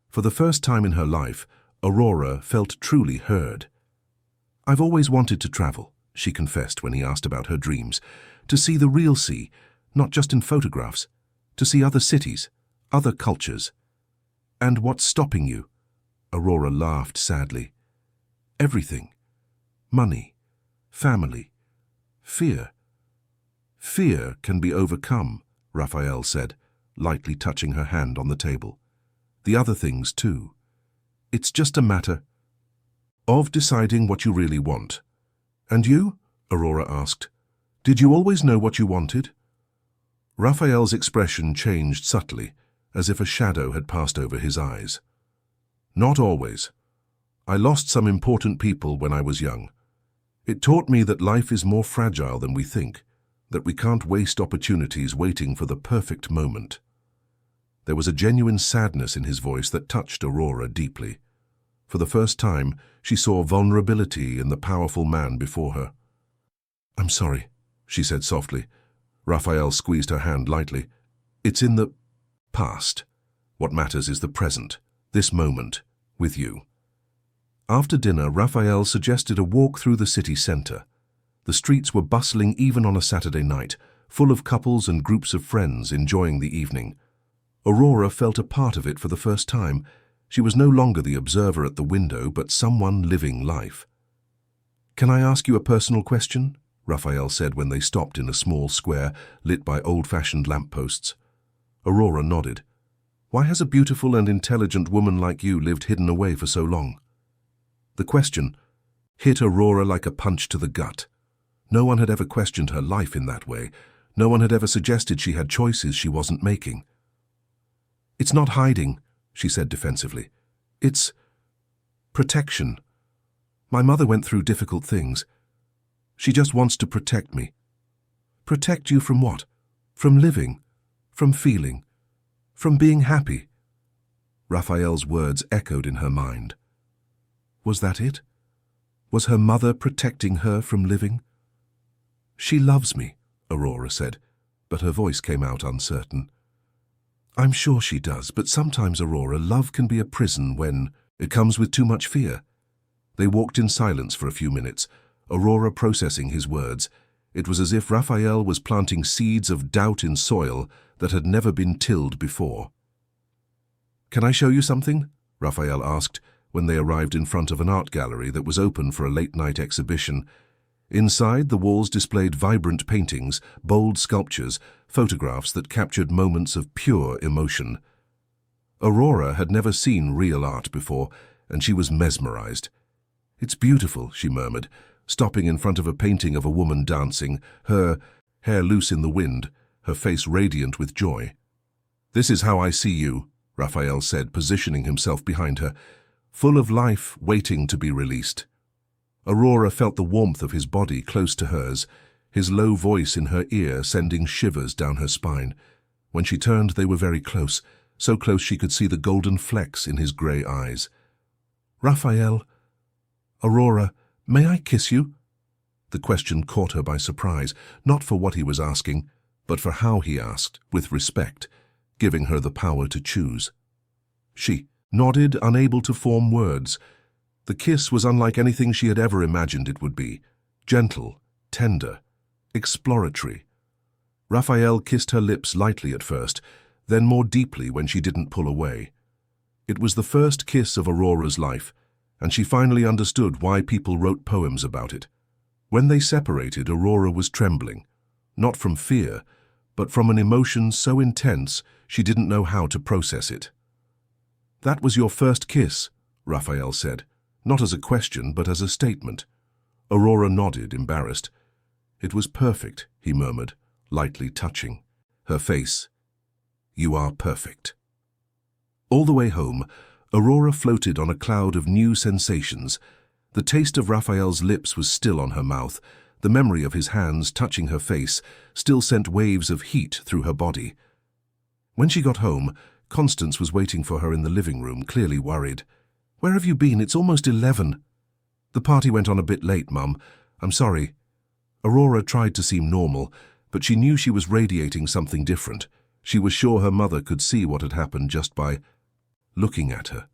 For the first time in her life, Aurora felt truly heard. "I've always wanted to travel," she confessed when he asked about her dreams. "To see the real sea, not just in photographs. To see other cities, other cultures." "And what's stopping you?" Aurora laughed sadly. "Everything. Money, family, fear." "Fear can be overcome," Raphael said, lightly touching her hand on the table. "The other things too. It's just a matter of deciding what you really want." "And you?" Aurora asked. Did you always know what you wanted? Raphael's expression changed subtly, as if a shadow had passed over his eyes. Not always. I lost some important people when I was young. It taught me that life is more fragile than we think, that we can't waste opportunities waiting for the perfect moment. There was a genuine sadness in his voice that touched Aurora deeply. For the first time, she saw vulnerability in the powerful man before her. "I'm sorry," she said softly. Raphael squeezed her hand lightly. "It's in the past. What matters is the present, this moment, with you." After dinner, Raphael suggested a walk through the city centre. The streets were bustling even on a Saturday night, full of couples and groups of friends enjoying the evening. Aurora felt a part of it for the first time. She was no longer the observer at the window, but someone living life. "Can I ask you a personal question?" Raphael said when they stopped in a small square lit by old-fashioned lampposts. Aurora nodded. "Why has a beautiful and intelligent woman like you lived hidden away for so long?" The question hit Aurora like a punch to the gut. No one had ever questioned her life in that way. No one had ever suggested she had choices she wasn't making. "It's not hiding," she said defensively. "It's protection. My mother went through difficult things. She just wants to protect me." "Protect you from what? From living? From feeling? From being happy?" Raphael's words echoed in her mind. Was that it? Was her mother protecting her from living? "She loves me," Aurora said, but her voice came out uncertain. "I'm sure she does, but sometimes, Aurora, love can be a prison when it comes with too much fear." They walked in silence for a few minutes, Aurora processing his words. It was as if Raphael was planting seeds of doubt in soil that had never been tilled before. "Can I show you something?" Raphael asked when they arrived in front of an art gallery that was open for a late-night exhibition. Inside, the walls displayed vibrant paintings, bold sculptures, photographs that captured moments of pure emotion. Aurora had never seen real art before, and she was mesmerized. "It's beautiful," she murmured, stopping in front of a painting of a woman dancing, her hair loose in the wind, her face radiant with joy. "This is how I see you," Raphael said, positioning himself behind her, full of life waiting to be released. Aurora felt the warmth of his body close to hers, his low voice in her ear sending shivers down her spine. When she turned, they were very close, so close she could see the golden flecks in his grey eyes. "Raphael, Aurora, may I kiss you?" The question caught her by surprise, not for what he was asking, but for how he asked, with respect, giving her the power to choose. She nodded, unable to form words. The kiss was unlike anything she had ever imagined it would be. Gentle, tender, exploratory. Raphael kissed her lips lightly at first, then more deeply when she didn't pull away. It was the first kiss of Aurora's life, and she finally understood why people wrote poems about it. When they separated, Aurora was trembling, not from fear, but from an emotion so intense she didn't know how to process it. "That was your first kiss," Raphael said, not as a question but as a statement. Aurora nodded, embarrassed. "It was perfect," he murmured, lightly touching her face. "You are perfect." All the way home, Aurora floated on a cloud of new sensations. The taste of Raphael's lips was still on her mouth. The memory of his hands touching her face still sent waves of heat through her body. When she got home, Constance was waiting for her in the living room, clearly worried. "Where have you been? It's almost 11. "The party went on a bit late, Mum. I'm sorry." Aurora tried to seem normal, but she knew she was radiating something different. She was sure her mother could see what had happened just by looking at her.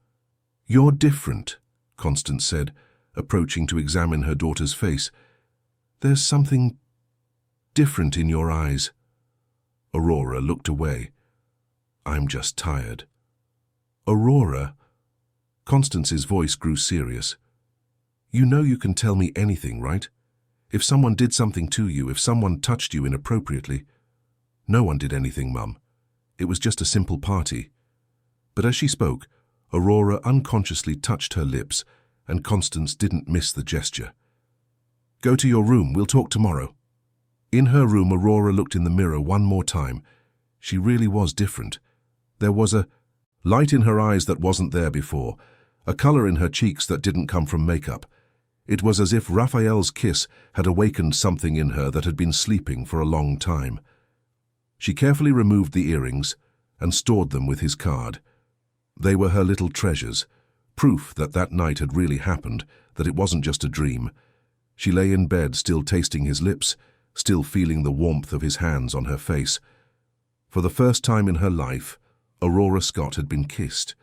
"You're different," Constance said, approaching to examine her daughter's face. "There's something different in your eyes." Aurora looked away. "I'm just tired." "Aurora," Constance's voice grew serious. "You know you can tell me anything, right? If someone did something to you, if someone touched you inappropriately." "No one did anything, Mum. It was just a simple party." But as she spoke, Aurora unconsciously touched her lips, and Constance didn't miss the gesture. "Go to your room, we'll talk tomorrow." In her room, Aurora looked in the mirror one more time. She really was different. There was a light in her eyes that wasn't there before, a color in her cheeks that didn't come from makeup. It was as if Raphael's kiss had awakened something in her that had been sleeping for a long time. She carefully removed the earrings and stored them with his card. They were her little treasures, proof that that night had really happened, that it wasn't just a dream. She lay in bed, still tasting his lips, still feeling the warmth of his hands on her face. For the first time in her life, Aurora Scott had been kissed.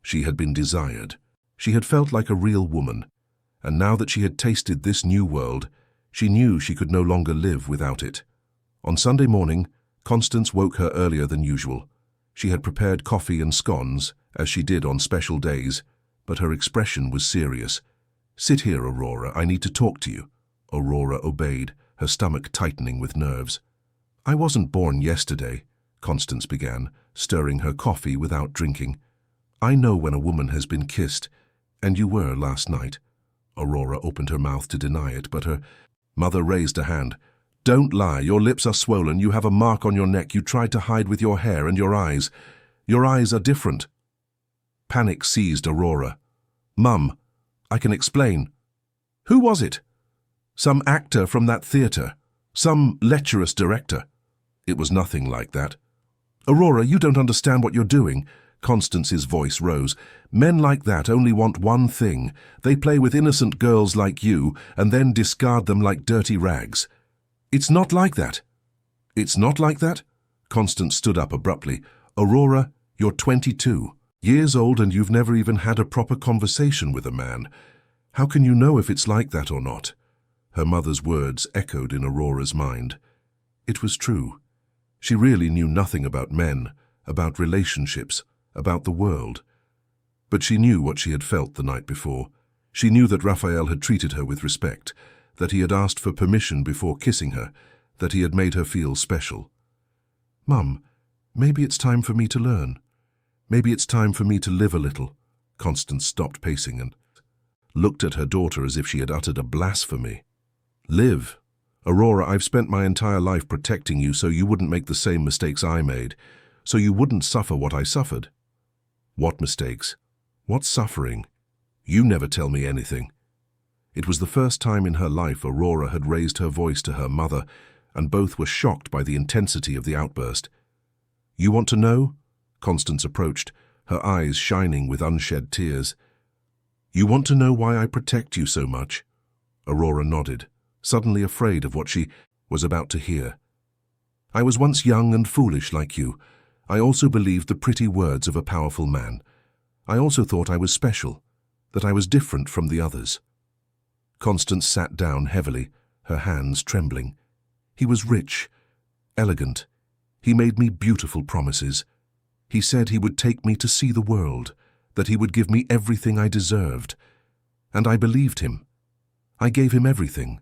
She had been desired. She had felt like a real woman. And now that she had tasted this new world, she knew she could no longer live without it. On Sunday morning, Constance woke her earlier than usual. She had prepared coffee and scones, as she did on special days, but her expression was serious. "Sit here, Aurora, I need to talk to you." Aurora obeyed, her stomach tightening with nerves. "I wasn't born yesterday," Constance began, stirring her coffee without drinking. "I know when a woman has been kissed, and you were last night." Aurora opened her mouth to deny it, but her mother raised a hand. "Don't lie, your lips are swollen, you have a mark on your neck you tried to hide with your hair and your eyes. Your eyes are different." Panic seized Aurora. "Mum, I can explain." "Who was it?" "Some actor from that theatre. Some lecherous director." "It was nothing like that." "Aurora, you don't understand what you're doing." Constance's voice rose. "Men like that only want one thing. They play with innocent girls like you and then discard them like dirty rags. It's not like that." "It's not like that?" Constance stood up abruptly. "Aurora, you're 22 years old and you've never even had a proper conversation with a man. How can you know if it's like that or not?" Her mother's words echoed in Aurora's mind. It was true. She really knew nothing about men, about relationships, about the world. But she knew what she had felt the night before. She knew that Raphael had treated her with respect, that he had asked for permission before kissing her, that he had made her feel special. "Mum, maybe it's time for me to learn. Maybe it's time for me to live a little." Constance stopped pacing and looked at her daughter as if she had uttered a blasphemy. "Live? Aurora, I've spent my entire life protecting you so you wouldn't make the same mistakes I made, so you wouldn't suffer what I suffered." "What mistakes? What suffering? You never tell me anything." It was the first time in her life Aurora had raised her voice to her mother, and both were shocked by the intensity of the outburst. "You want to know?" Constance approached, her eyes shining with unshed tears. "You want to know why I protect you so much?" Aurora nodded, suddenly afraid of what she was about to hear. "I was once young and foolish like you. I also believed the pretty words of a powerful man. I also thought I was special, that I was different from the others." Constance sat down heavily, her hands trembling. "He was rich, elegant. He made me beautiful promises. He said he would take me to see the world, that he would give me everything I deserved. And I believed him. I gave him everything.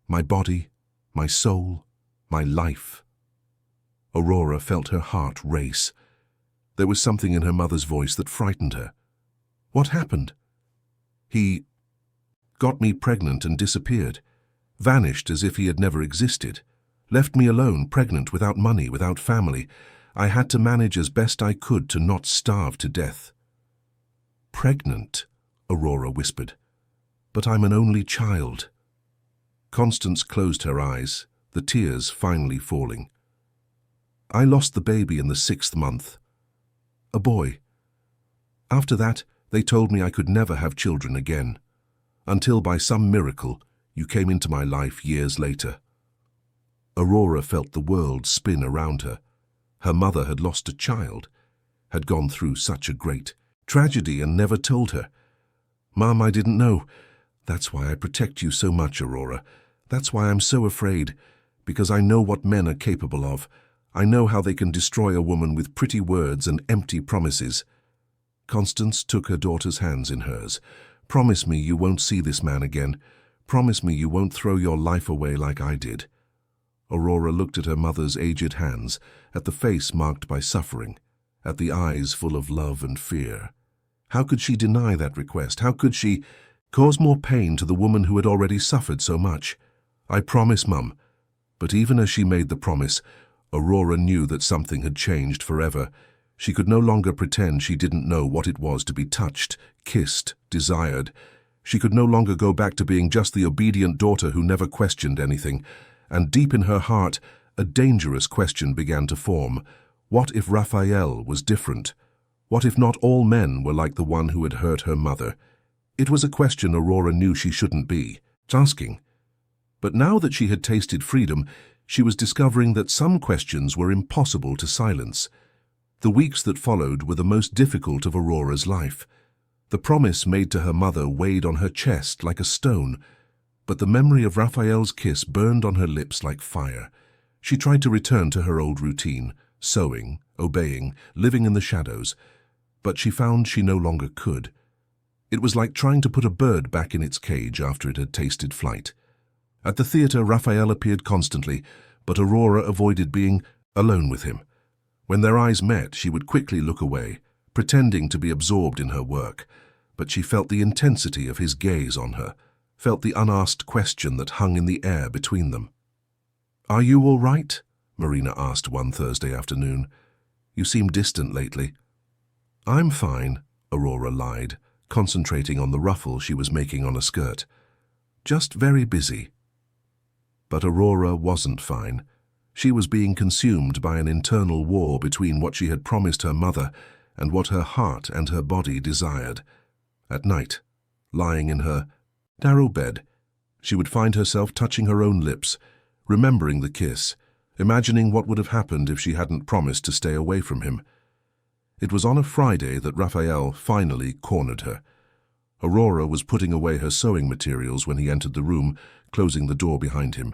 My body, my soul, my life." Aurora felt her heart race. There was something in her mother's voice that frightened her. "What happened?" "He got me pregnant and disappeared, vanished as if he had never existed, left me alone, pregnant, without money, without family. I had to manage as best I could to not starve to death." "Pregnant?" Aurora whispered. "But I'm an only child." Constance closed her eyes, the tears finally falling. "I lost the baby in the 6th month. A boy. After that, they told me I could never have children again, until by some miracle you came into my life years later." Aurora felt the world spin around her. Her mother had lost a child, had gone through such a great tragedy and never told her. "Mom, I didn't know. That's why I protect you so much, Aurora. That's why I'm so afraid, because I know what men are capable of. I know how they can destroy a woman with pretty words and empty promises." Constance took her daughter's hands in hers. "Promise me you won't see this man again. Promise me you won't throw your life away like I did." Aurora looked at her mother's aged hands, at the face marked by suffering, at the eyes full of love and fear. How could she deny that request? How could she cause more pain to the woman who had already suffered so much? "I promise, Mum. But even as she made the promise, Aurora knew that something had changed forever. She could no longer pretend she didn't know what it was to be touched, kissed, desired. She could no longer go back to being just the obedient daughter who never questioned anything. And deep in her heart, a dangerous question began to form. What if Raphael was different? What if not all men were like the one who had hurt her mother? It was a question Aurora knew she shouldn't be asking. But now that she had tasted freedom, she was discovering that some questions were impossible to silence. The weeks that followed were the most difficult of Aurora's life. The promise made to her mother weighed on her chest like a stone, but the memory of Raphael's kiss burned on her lips like fire. She tried to return to her old routine, sewing, obeying, living in the shadows, but she found she no longer could. It was like trying to put a bird back in its cage after it had tasted flight. At the theater, Raphael appeared constantly, but Aurora avoided being alone with him. When their eyes met, she would quickly look away, pretending to be absorbed in her work, but she felt the intensity of his gaze on her, felt the unasked question that hung in the air between them. "Are you all right?" Marina asked one Thursday afternoon. "You seem distant lately." "I'm fine," Aurora lied, concentrating on the ruffle she was making on a skirt. "Just very busy." But Aurora wasn't fine. She was being consumed by an internal war between what she had promised her mother and what her heart and her body desired. At night, lying in her narrow bed, she would find herself touching her own lips, remembering the kiss, imagining what would have happened if she hadn't promised to stay away from him. It was on a Friday that Raphael finally cornered her. Aurora was putting away her sewing materials when he entered the room, closing the door behind him.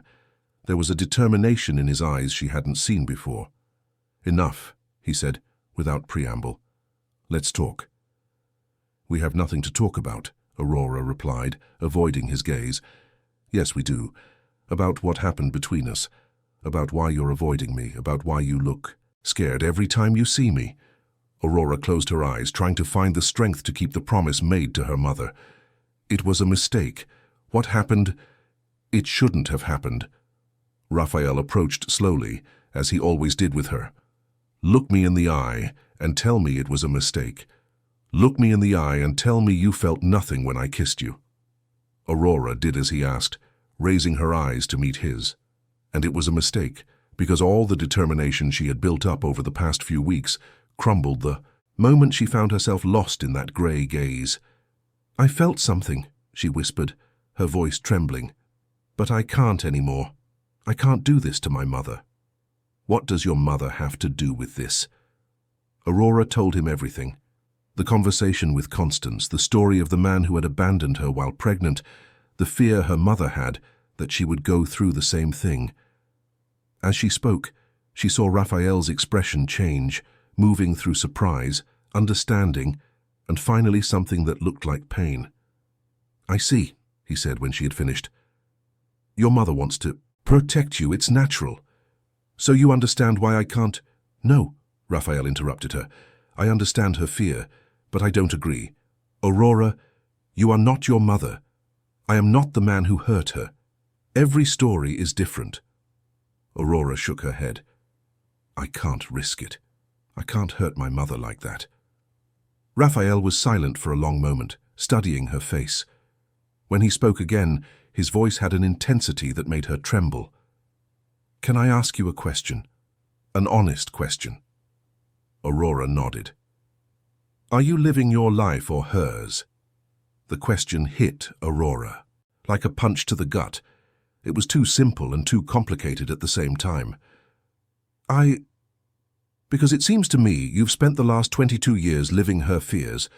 There was a determination in his eyes she hadn't seen before. "Enough," he said, without preamble. "Let's talk." "We have nothing to talk about," Aurora replied, avoiding his gaze. "Yes, we do. About what happened between us. About why you're avoiding me. About why you look scared every time you see me." Aurora closed her eyes, trying to find the strength to keep the promise made to her mother. It was a mistake. What happened? It shouldn't have happened. Raphael approached slowly, as he always did with her. "Look me in the eye and tell me it was a mistake. Look me in the eye and tell me you felt nothing when I kissed you." Aurora did as he asked, raising her eyes to meet his. And it was a mistake, because all the determination she had built up over the past few weeks crumbled the moment she found herself lost in that grey gaze. "I felt something," she whispered, her voice trembling. "But I can't anymore. I can't do this to my mother." "What does your mother have to do with this?" Aurora told him everything. The conversation with Constance, the story of the man who had abandoned her while pregnant, the fear her mother had that she would go through the same thing. As she spoke, she saw Raphael's expression change, moving through surprise, understanding, and finally something that looked like pain. "I see," he said when she had finished. "Your mother wants to protect you. It's natural. So you understand why I can't—" "No," Raphael interrupted her. "I understand her fear, but I don't agree. Aurora, you are not your mother. I am not the man who hurt her. Every story is different." Aurora shook her head. "I can't risk it. I can't hurt my mother like that." Raphael was silent for a long moment, studying her face. When he spoke again, his voice had an intensity that made her tremble. "Can I ask you a question? An honest question?" Aurora nodded. "Are you living your life or hers?" The question hit Aurora, like a punch to the gut. It was too simple and too complicated at the same time. Because it seems to me you've spent the last 22 years living her fears,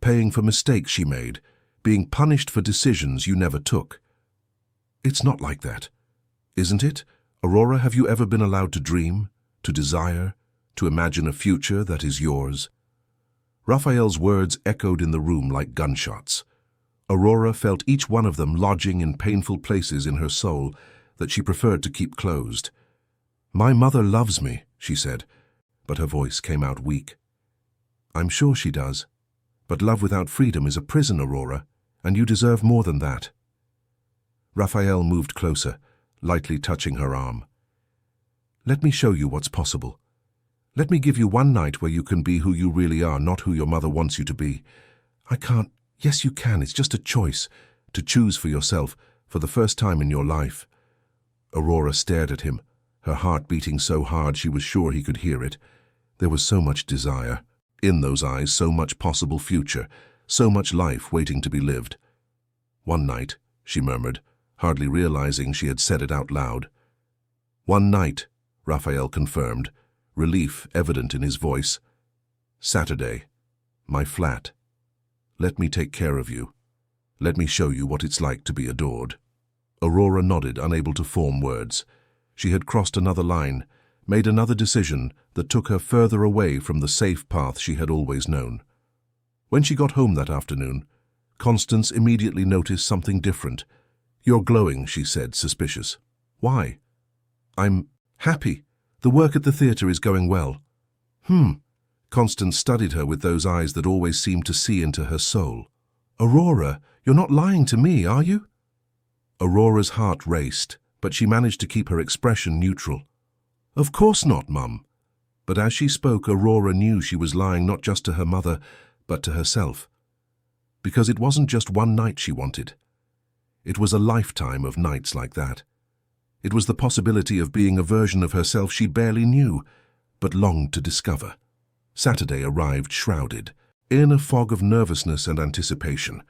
paying for mistakes she made, being punished for decisions you never took." "It's not like that. Isn't it? Aurora, have you ever been allowed to dream, to desire, to imagine a future that is yours?" Raphael's words echoed in the room like gunshots. Aurora felt each one of them lodging in painful places in her soul that she preferred to keep closed. "My mother loves me," she said, but her voice came out weak. "I'm sure she does. But love without freedom is a prison, Aurora, and you deserve more than that." Raphael moved closer, lightly touching her arm. Let me show you what's possible. Let me give you one night where you can be who you really are, not who your mother wants you to be. I can't. Yes, you can. It's just a choice. To choose for yourself, for the first time in your life. Aurora stared at him, her heart beating so hard she was sure he could hear it. There was so much desire. In those eyes, so much possible future, so much life waiting to be lived. One night, she murmured, hardly realizing she had said it out loud. One night, Raphael confirmed, relief evident in his voice. Saturday, my flat. Let me take care of you. Let me show you what it's like to be adored. Aurora nodded, unable to form words. She had crossed another line, made another decision that took her further away from the safe path she had always known. When she got home that afternoon, Constance immediately noticed something different. "You're glowing," she said, suspicious. "Why?" "I'm happy. The work at the theatre is going well." Constance studied her with those eyes that always seemed to see into her soul. "Aurora, you're not lying to me, are you?" Aurora's heart raced, but she managed to keep her expression neutral. "Of course not, Mum." But as she spoke, Aurora knew she was lying not just to her mother, but to herself. Because it wasn't just one night she wanted. It was a lifetime of nights like that. It was the possibility of being a version of herself she barely knew, but longed to discover. Saturday arrived shrouded, in a fog of nervousness and anticipation.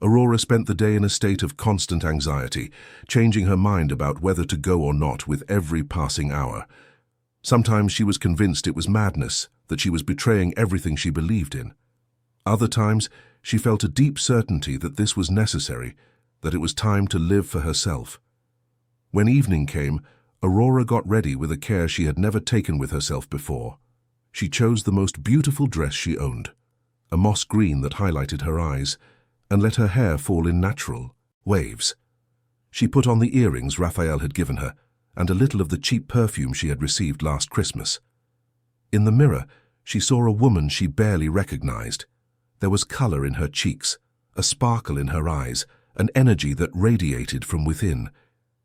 Aurora spent the day in a state of constant anxiety, changing her mind about whether to go or not with every passing hour. Sometimes she was convinced it was madness, that she was betraying everything she believed in. Other times, she felt a deep certainty that this was necessary, that it was time to live for herself. When evening came, Aurora got ready with a care she had never taken with herself before. She chose the most beautiful dress she owned, a moss green that highlighted her eyes, and let her hair fall in natural waves. She put on the earrings Raphael had given her, and a little of the cheap perfume she had received last Christmas. In the mirror, she saw a woman she barely recognized. There was color in her cheeks, a sparkle in her eyes, an energy that radiated from within.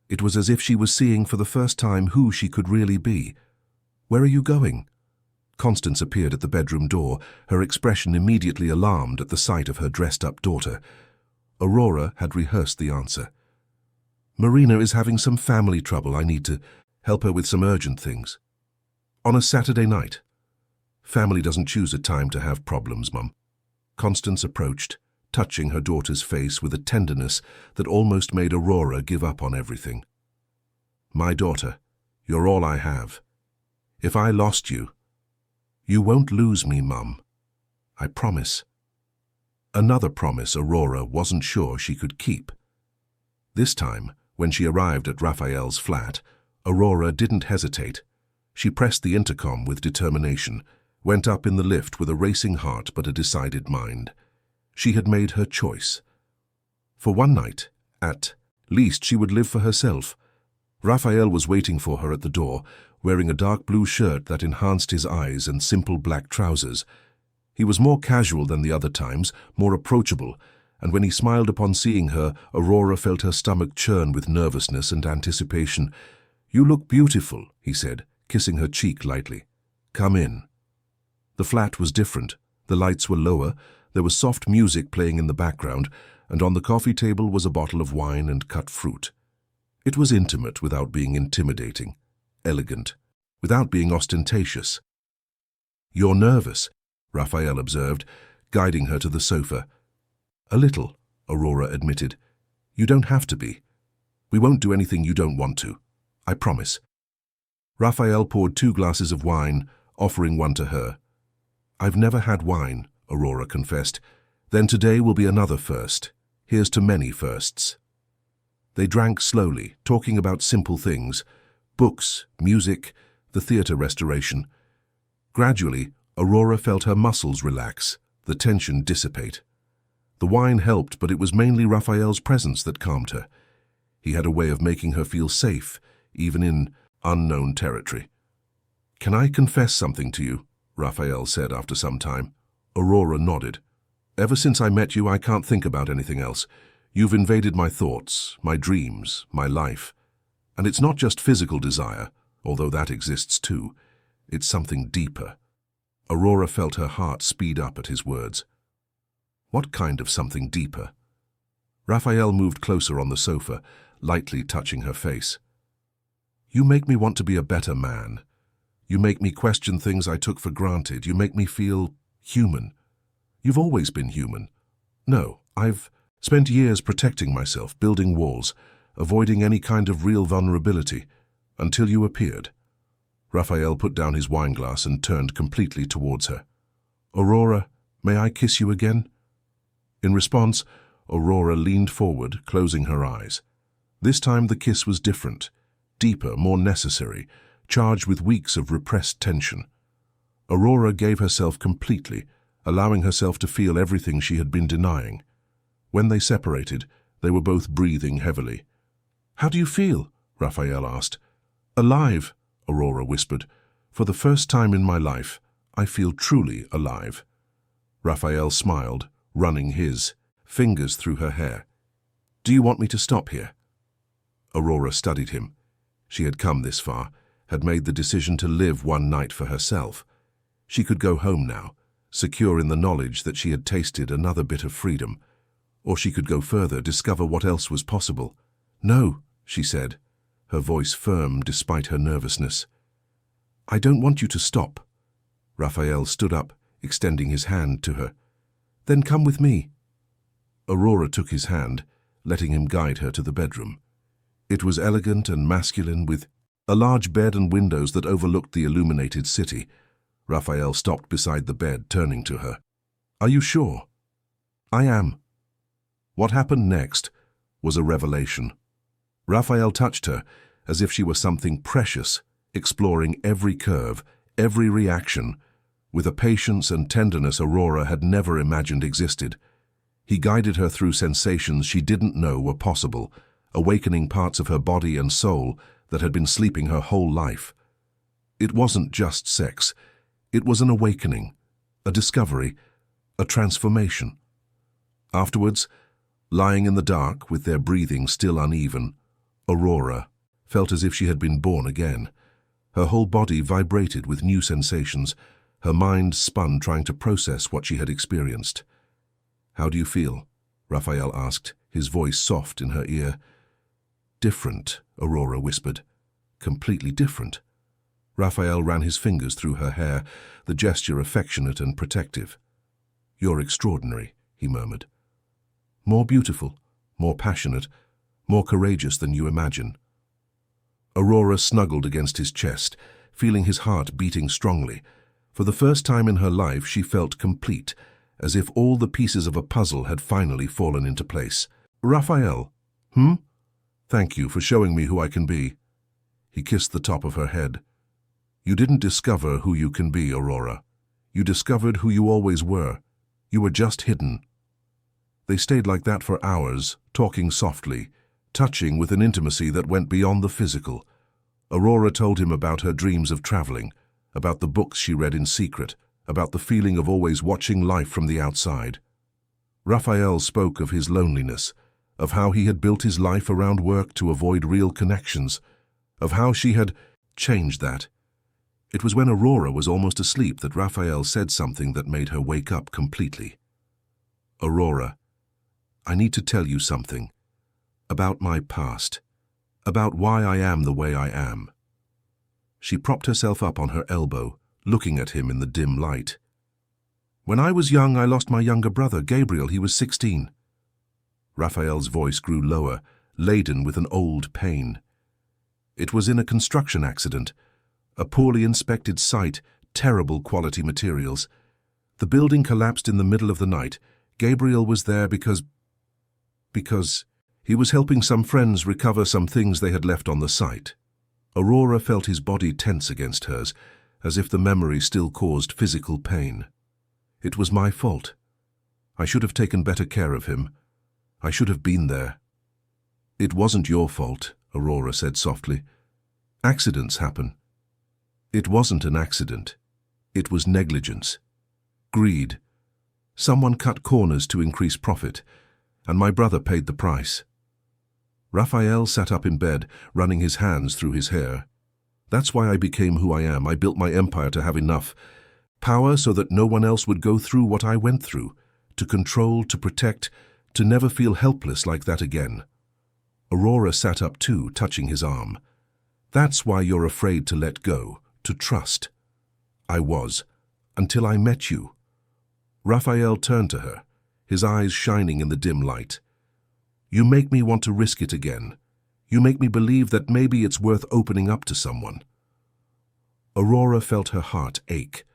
It was as if she was seeing for the first time who she could really be. "Where are you going?" Constance appeared at the bedroom door, her expression immediately alarmed at the sight of her dressed-up daughter. Aurora had rehearsed the answer. "Marina is having some family trouble. I need to help her with some urgent things." "On a Saturday night?" "Family doesn't choose a time to have problems, Mum." Constance approached, touching her daughter's face with a tenderness that almost made Aurora give up on everything. "My daughter, you're all I have. If I lost you..." "You won't lose me, Mum. I promise." Another promise Aurora wasn't sure she could keep. This time, when she arrived at Raphael's flat, Aurora didn't hesitate. She pressed the intercom with determination, went up in the lift with a racing heart but a decided mind. She had made her choice. For one night, at least she would live for herself. Raphael was waiting for her at the door, wearing a dark blue shirt that enhanced his eyes and simple black trousers. He was more casual than the other times, more approachable, and when he smiled upon seeing her, Aurora felt her stomach churn with nervousness and anticipation. "You look beautiful," he said, kissing her cheek lightly. "Come in." The flat was different. The lights were lower, there was soft music playing in the background, and on the coffee table was a bottle of wine and cut fruit. It was intimate without being intimidating, elegant, without being ostentatious. "You're nervous," Raphael observed, guiding her to the sofa. "A little," Aurora admitted. "You don't have to be. We won't do anything you don't want to. I promise." Raphael poured 2 glasses of wine, offering one to her. "I've never had wine," Aurora confessed. "Then today will be another first. Here's to many firsts." They drank slowly, talking about simple things, books, music, the theatre restoration. Gradually, Aurora felt her muscles relax, the tension dissipate. The wine helped, but it was mainly Raphael's presence that calmed her. He had a way of making her feel safe, even in unknown territory. "Can I confess something to you?" Raphael said after some time. Aurora nodded. "Ever since I met you, I can't think about anything else. You've invaded my thoughts, my dreams, my life. And it's not just physical desire. although that exists too. It's something deeper. Aurora felt her heart speed up at his words. What kind of something deeper? Raphael moved closer on the sofa, lightly touching her face. You make me want to be a better man. You make me question things I took for granted. You make me feel human. You've always been human. No, I've spent years protecting myself, building walls, avoiding any kind of real vulnerability, until you appeared. Raphael put down his wineglass and turned completely towards her. Aurora, may I kiss you again? In response, Aurora leaned forward, closing her eyes. This time the kiss was different, deeper, more necessary, charged with weeks of repressed tension. Aurora gave herself completely, allowing herself to feel everything she had been denying. When they separated, they were both breathing heavily. How do you feel? Raphael asked. Alive, Aurora whispered. For the first time in my life, I feel truly alive. Raphael smiled, running his fingers through her hair. Do you want me to stop here? Aurora studied him. She had come this far, had made the decision to live one night for herself. She could go home now, secure in the knowledge that she had tasted another bit of freedom. Or she could go further, discover what else was possible. No, she said, her voice firm despite her nervousness. I don't want you to stop. Raphael stood up, extending his hand to her. Then come with me. Aurora took his hand, letting him guide her to the bedroom. It was elegant and masculine, with a large bed and windows that overlooked the illuminated city. Raphael stopped beside the bed, turning to her. Are you sure? I am. What happened next was a revelation. Raphael touched her as if she were something precious, exploring every curve, every reaction, with a patience and tenderness Aurora had never imagined existed. He guided her through sensations she didn't know were possible, awakening parts of her body and soul that had been sleeping her whole life. It wasn't just sex. It was an awakening, a discovery, a transformation. Afterwards, lying in the dark with their breathing still uneven, Aurora felt as if she had been born again. Her whole body vibrated with new sensations, her mind spun trying to process what she had experienced. How do you feel? Raphael asked, his voice soft in her ear. Different, Aurora whispered. Completely different. Raphael ran his fingers through her hair, the gesture affectionate and protective. You're extraordinary, he murmured. More beautiful, more passionate, more courageous than you imagine. Aurora snuggled against his chest, feeling his heart beating strongly. For the first time in her life she felt complete, as if all the pieces of a puzzle had finally fallen into place. Raphael, Thank you for showing me who I can be. He kissed the top of her head. You didn't discover who you can be, Aurora. You discovered who you always were. You were just hidden. They stayed like that for hours, talking softly, touching with an intimacy that went beyond the physical. Aurora told him about her dreams of traveling, about the books she read in secret, about the feeling of always watching life from the outside. Raphael spoke of his loneliness, of how he had built his life around work to avoid real connections, of how she had changed that. It was when Aurora was almost asleep that Raphael said something that made her wake up completely. Aurora, I need to tell you something. About my past. About why I am the way I am. She propped herself up on her elbow, looking at him in the dim light. When I was young, I lost my younger brother, Gabriel. He was 16. Raphael's voice grew lower, laden with an old pain. It was in a construction accident, a poorly inspected site, terrible quality materials. The building collapsed in the middle of the night. Gabriel was there because he was helping some friends recover some things they had left on the site. Aurora felt his body tense against hers, as if the memory still caused physical pain. It was my fault. I should have taken better care of him. I should have been there. It wasn't your fault, Aurora said softly. Accidents happen. It wasn't an accident. It was negligence. Greed. Someone cut corners to increase profit, and my brother paid the price. Raphael sat up in bed, running his hands through his hair. That's why I became who I am. I built my empire to have enough power so that no one else would go through what I went through, to control, to protect, to never feel helpless like that again. Aurora sat up too, touching his arm. That's why you're afraid to let go, to trust. I was, until I met you. Raphael turned to her, his eyes shining in the dim light. You make me want to risk it again. You make me believe that maybe it's worth opening up to someone. Aurora felt her heart ache.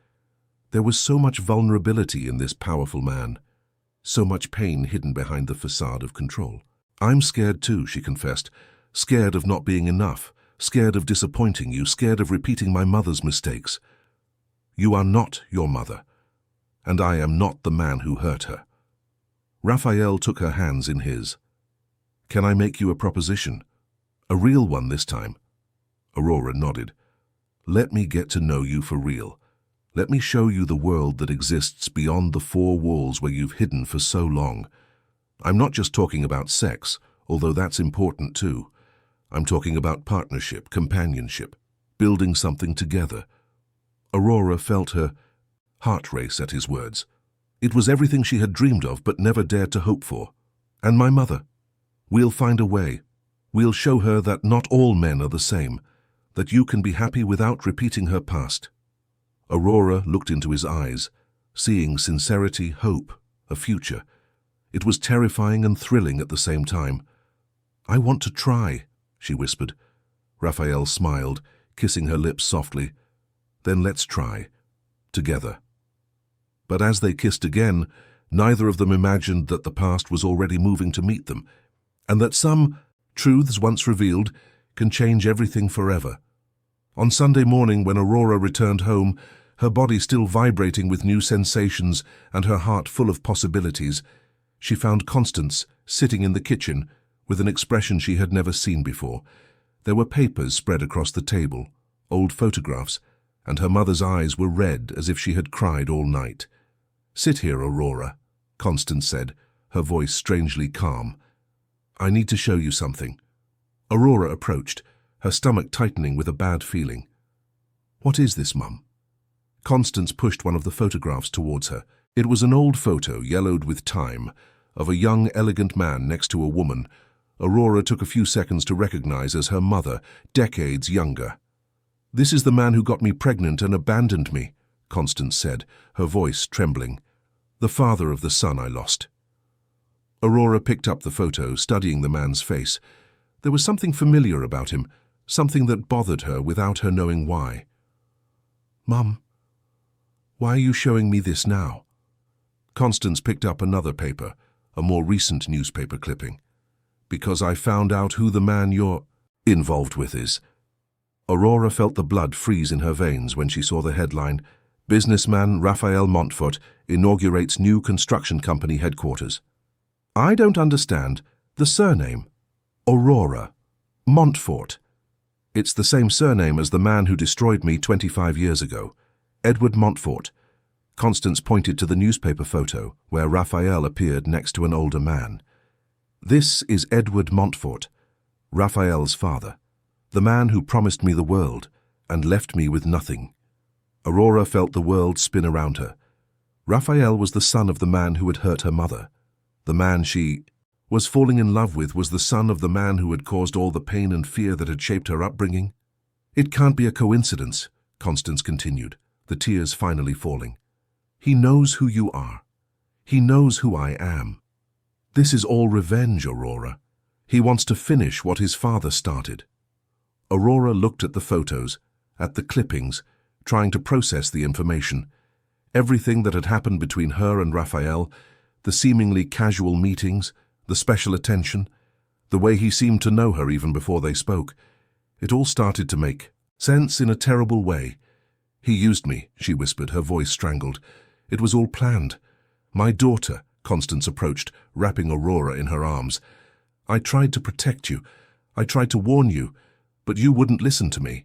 There was so much vulnerability in this powerful man, so much pain hidden behind the facade of control. I'm scared too, she confessed, scared of not being enough, scared of disappointing you, scared of repeating my mother's mistakes. You are not your mother, and I am not the man who hurt her. Raphael took her hands in his. Can I make you a proposition? A real one this time? Aurora nodded. Let me get to know you for real. Let me show you the world that exists beyond the four walls where you've hidden for so long. I'm not just talking about sex, although that's important too. I'm talking about partnership, companionship, building something together. Aurora felt her heart race at his words. It was everything she had dreamed of but never dared to hope for. And my mother. We'll find a way. We'll show her that not all men are the same, that you can be happy without repeating her past. Aurora looked into his eyes, seeing sincerity, hope, a future. It was terrifying and thrilling at the same time. I want to try, she whispered. Raphael smiled, kissing her lips softly. Then let's try. Together. But as they kissed again, neither of them imagined that the past was already moving to meet them, and that some truths once revealed can change everything forever. On Sunday morning, when Aurora returned home, her body still vibrating with new sensations and her heart full of possibilities, she found Constance sitting in the kitchen with an expression she had never seen before. There were papers spread across the table, old photographs, and her mother's eyes were red as if she had cried all night. Sit here, Aurora, Constance said, her voice strangely calm. I need to show you something. Aurora approached, her stomach tightening with a bad feeling. What is this, Mum? Constance pushed one of the photographs towards her. It was an old photo, yellowed with time, of a young, elegant man next to a woman Aurora took a few seconds to recognize as her mother, decades younger. This is the man who got me pregnant and abandoned me, Constance said, her voice trembling. The father of the son I lost. Aurora picked up the photo, studying the man's face. There was something familiar about him, something that bothered her without her knowing why. Mum, why are you showing me this now? Constance picked up another paper, a more recent newspaper clipping. Because I found out who the man you're involved with is. Aurora felt the blood freeze in her veins when she saw the headline, Businessman Raphael Montfort inaugurates new construction company headquarters. I don't understand. The surname. Aurora. Montfort. It's the same surname as the man who destroyed me 25 years ago. Edward Montfort. Constance pointed to the newspaper photo where Raphael appeared next to an older man. This is Edward Montfort, Raphael's father, the man who promised me the world and left me with nothing. Aurora felt the world spin around her. Raphael was the son of the man who had hurt her mother. The man she was falling in love with was the son of the man who had caused all the pain and fear that had shaped her upbringing. It can't be a coincidence, Constance continued, the tears finally falling. He knows who you are. He knows who I am. This is all revenge, Aurora. He wants to finish what his father started. Aurora looked at the photos, at the clippings, trying to process the information. Everything that had happened between her and Raphael, the seemingly casual meetings, the special attention, the way he seemed to know her even before they spoke. It all started to make sense in a terrible way. He used me, she whispered, her voice strangled. It was all planned. My daughter, Constance approached, wrapping Aurora in her arms. I tried to protect you. I tried to warn you, but you wouldn't listen to me.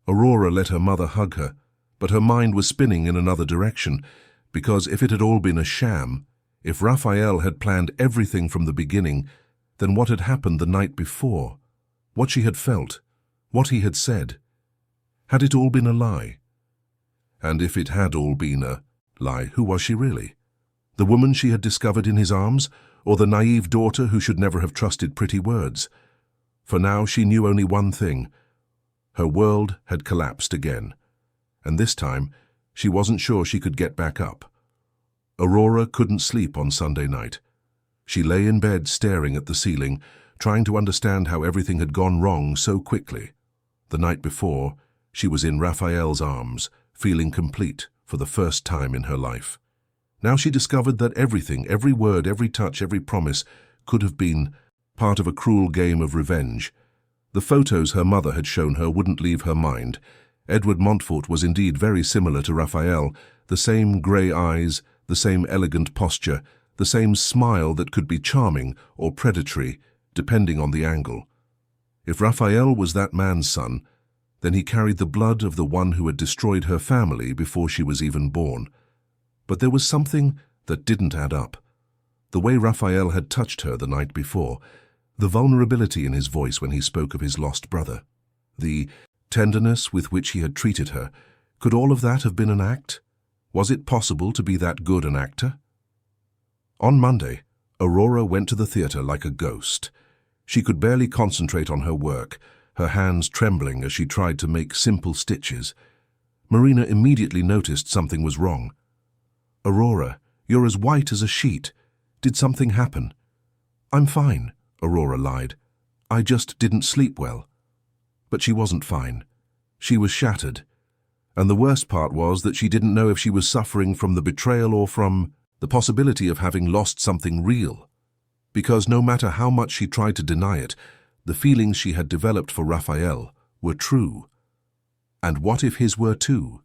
Aurora let her mother hug her, but her mind was spinning in another direction, because if it had all been a sham, if Raphael had planned everything from the beginning, then what had happened the night before, what she had felt, what he had said, Had it all been a lie? And if it had all been a lie, who was she really? The woman she had discovered in his arms, or the naive daughter who should never have trusted pretty words? For now she knew only one thing. Her world had collapsed again, and this time she wasn't sure she could get back up. Aurora couldn't sleep on Sunday night. She lay in bed staring at the ceiling, trying to understand how everything had gone wrong so quickly. The night before, she was in Raphael's arms, feeling complete for the first time in her life. Now she discovered that everything, every word, every touch, every promise, could have been part of a cruel game of revenge. The photos her mother had shown her wouldn't leave her mind. Edward Montfort was indeed very similar to Raphael, the same grey eyes, the same elegant posture, the same smile that could be charming or predatory, depending on the angle. If Raphael was that man's son, then he carried the blood of the one who had destroyed her family before she was even born. But there was something that didn't add up. The way Raphael had touched her the night before, the vulnerability in his voice when he spoke of his lost brother, the tenderness with which he had treated her, could all of that have been an act? Was it possible to be that good an actor? On Monday, Aurora went to the theatre like a ghost. She could barely concentrate on her work, her hands trembling as she tried to make simple stitches. Marina immediately noticed something was wrong. "Aurora, you're as white as a sheet. Did something happen?" "I'm fine," Aurora lied. "I just didn't sleep well." But she wasn't fine. She was shattered. And the worst part was that she didn't know if she was suffering from the betrayal or from the possibility of having lost something real. Because no matter how much she tried to deny it, the feelings she had developed for Raphael were true. And what if his were too?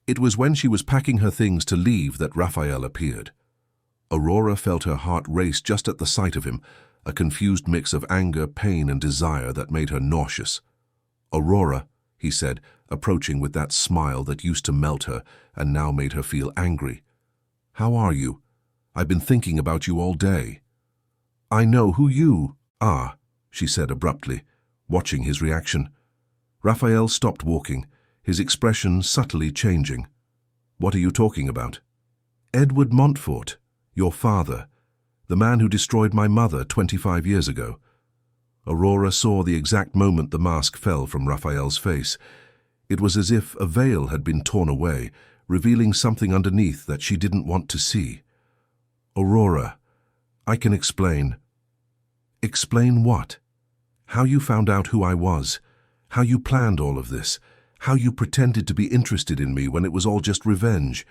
It was when she was packing her things to leave that Raphael appeared. Aurora felt her heart race just at the sight of him, a confused mix of anger, pain, and desire that made her nauseous. "Aurora," he said, approaching with that smile that used to melt her and now made her feel angry. "How are you? I've been thinking about you all day." "I know who you are," she said abruptly, watching his reaction. Raphael stopped walking, his expression subtly changing. "What are you talking about?" "Edward Montfort, your father, the man who destroyed my mother 25 years ago." Aurora saw the exact moment the mask fell from Raphael's face. It was as if a veil had been torn away, revealing something underneath that she didn't want to see. "Aurora, I can explain." "Explain what?" "How you found out who I was, how you planned all of this, how you pretended to be interested in me when it was all just revenge."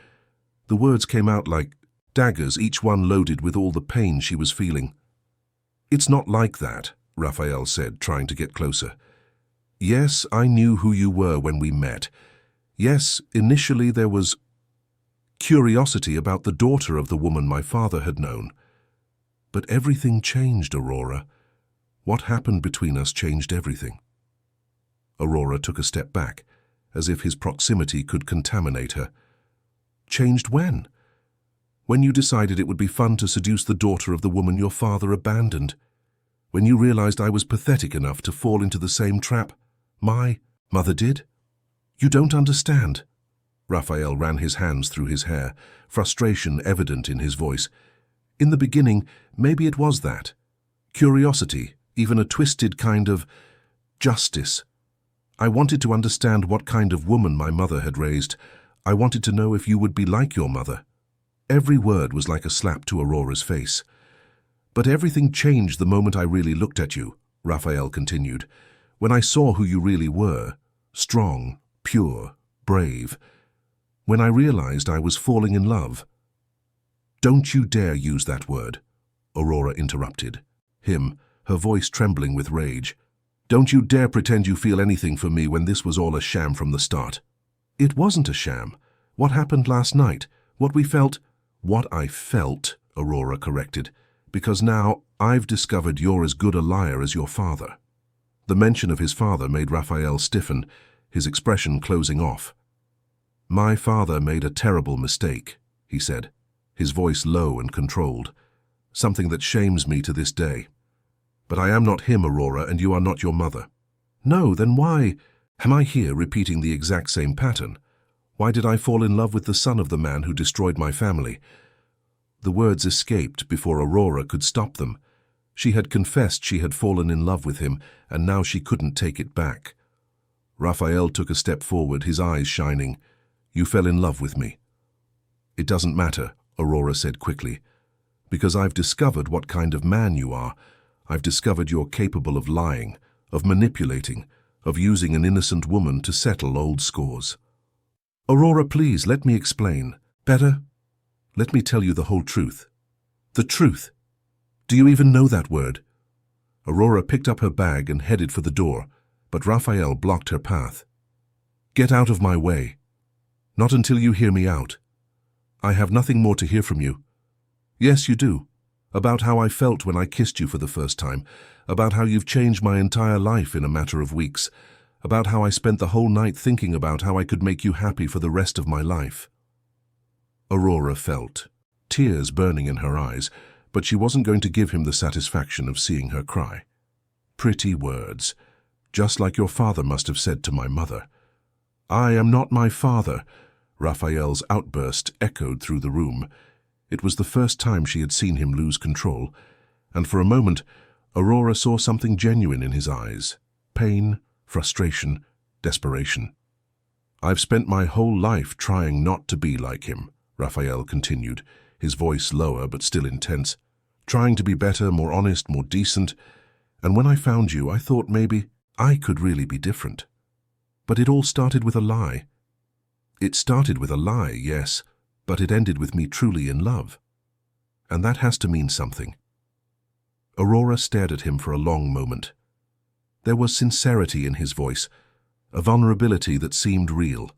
The words came out like daggers, each one loaded with all the pain she was feeling. "It's not like that," Raphael said, trying to get closer. "Yes, I knew who you were when we met. Yes, initially there was curiosity about the daughter of the woman my father had known. But everything changed, Aurora. What happened between us changed everything." Aurora took a step back, as if his proximity could contaminate her. "Changed when?" "When you decided it would be fun to seduce the daughter of the woman your father abandoned. When you realized I was pathetic enough to fall into the same trap my mother did. You don't understand." Raphael ran his hands through his hair, frustration evident in his voice. "In the beginning, maybe it was that. Curiosity, even a twisted kind of justice. I wanted to understand what kind of woman my mother had raised. I wanted to know if you would be like your mother." Every word was like a slap to Aurora's face. "But everything changed the moment I really looked at you," Raphael continued. "When I saw who you really were, strong, pure, brave. When I realized I was falling in love." "Don't you dare use that word," Aurora interrupted. Him, her voice trembling with rage. "Don't you dare pretend you feel anything for me when this was all a sham from the start." "It wasn't a sham. What happened last night, what we felt—" "What I felt," Aurora corrected, "because now I've discovered you're as good a liar as your father." The mention of his father made Raphael stiffen, his expression closing off. "My father made a terrible mistake," he said, his voice low and controlled. "Something that shames me to this day. But I am not him, Aurora, and you are not your mother." "No, then why?" Am I here repeating the exact same pattern? Why did I fall in love with the son of the man who destroyed my family? The words escaped before Aurora could stop them. She had confessed she had fallen in love with him, and now she couldn't take it back. Raphael took a step forward, his eyes shining. You fell in love with me. It doesn't matter, Aurora said quickly, because I've discovered what kind of man you are. I've discovered you're capable of lying, of manipulating, of using an innocent woman to settle old scores. Aurora, please, let me explain. Better? Let me tell you the whole truth. The truth. Do you even know that word? Aurora picked up her bag and headed for the door, but Raphael blocked her path. Get out of my way. Not until you hear me out. I have nothing more to hear from you. Yes, you do. About how I felt when I kissed you for the first time, about how you've changed my entire life in a matter of weeks, about how I spent the whole night thinking about how I could make you happy for the rest of my life. Aurora felt tears burning in her eyes, but she wasn't going to give him the satisfaction of seeing her cry. Pretty words, just like your father must have said to my mother. I am not my father. Raphael's outburst echoed through the room. It was the first time she had seen him lose control, and for a moment, Aurora saw something genuine in his eyes. Pain, frustration, desperation. I've spent my whole life trying not to be like him, Raphael continued, his voice lower but still intense. Trying to be better, more honest, more decent. And when I found you, I thought maybe I could really be different. But it all started with a lie. It started with a lie, yes, but it ended with me truly in love. And that has to mean something. Aurora stared at him for a long moment. There was sincerity in his voice, a vulnerability that seemed real.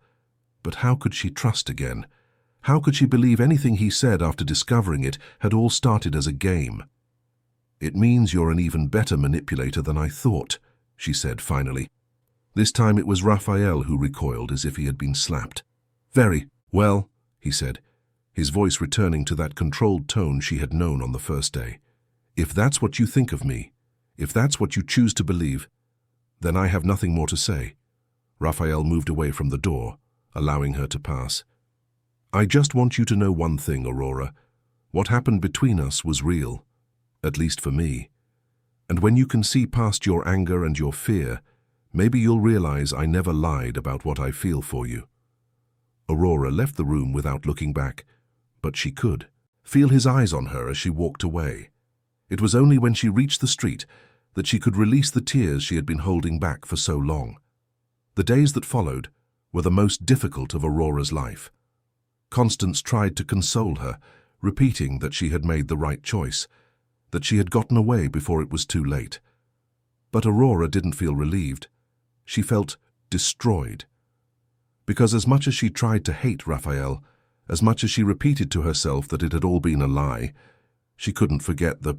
But how could she trust again? How could she believe anything he said after discovering it had all started as a game? It means you're an even better manipulator than I thought, she said finally. This time it was Raphael who recoiled as if he had been slapped. Very well, he said, his voice returning to that controlled tone she had known on the first day. If that's what you think of me, if that's what you choose to believe, then I have nothing more to say. Raphael moved away from the door, allowing her to pass. I just want you to know one thing, Aurora. What happened between us was real, at least for me. And when you can see past your anger and your fear, maybe you'll realize I never lied about what I feel for you. Aurora left the room without looking back, but she could feel his eyes on her as she walked away. It was only when she reached the street that she could release the tears she had been holding back for so long. The days that followed were the most difficult of Aurora's life. Constance tried to console her, repeating that she had made the right choice, that she had gotten away before it was too late. But Aurora didn't feel relieved. She felt destroyed. Because as much as she tried to hate Raphael, as much as she repeated to herself that it had all been a lie, she couldn't forget the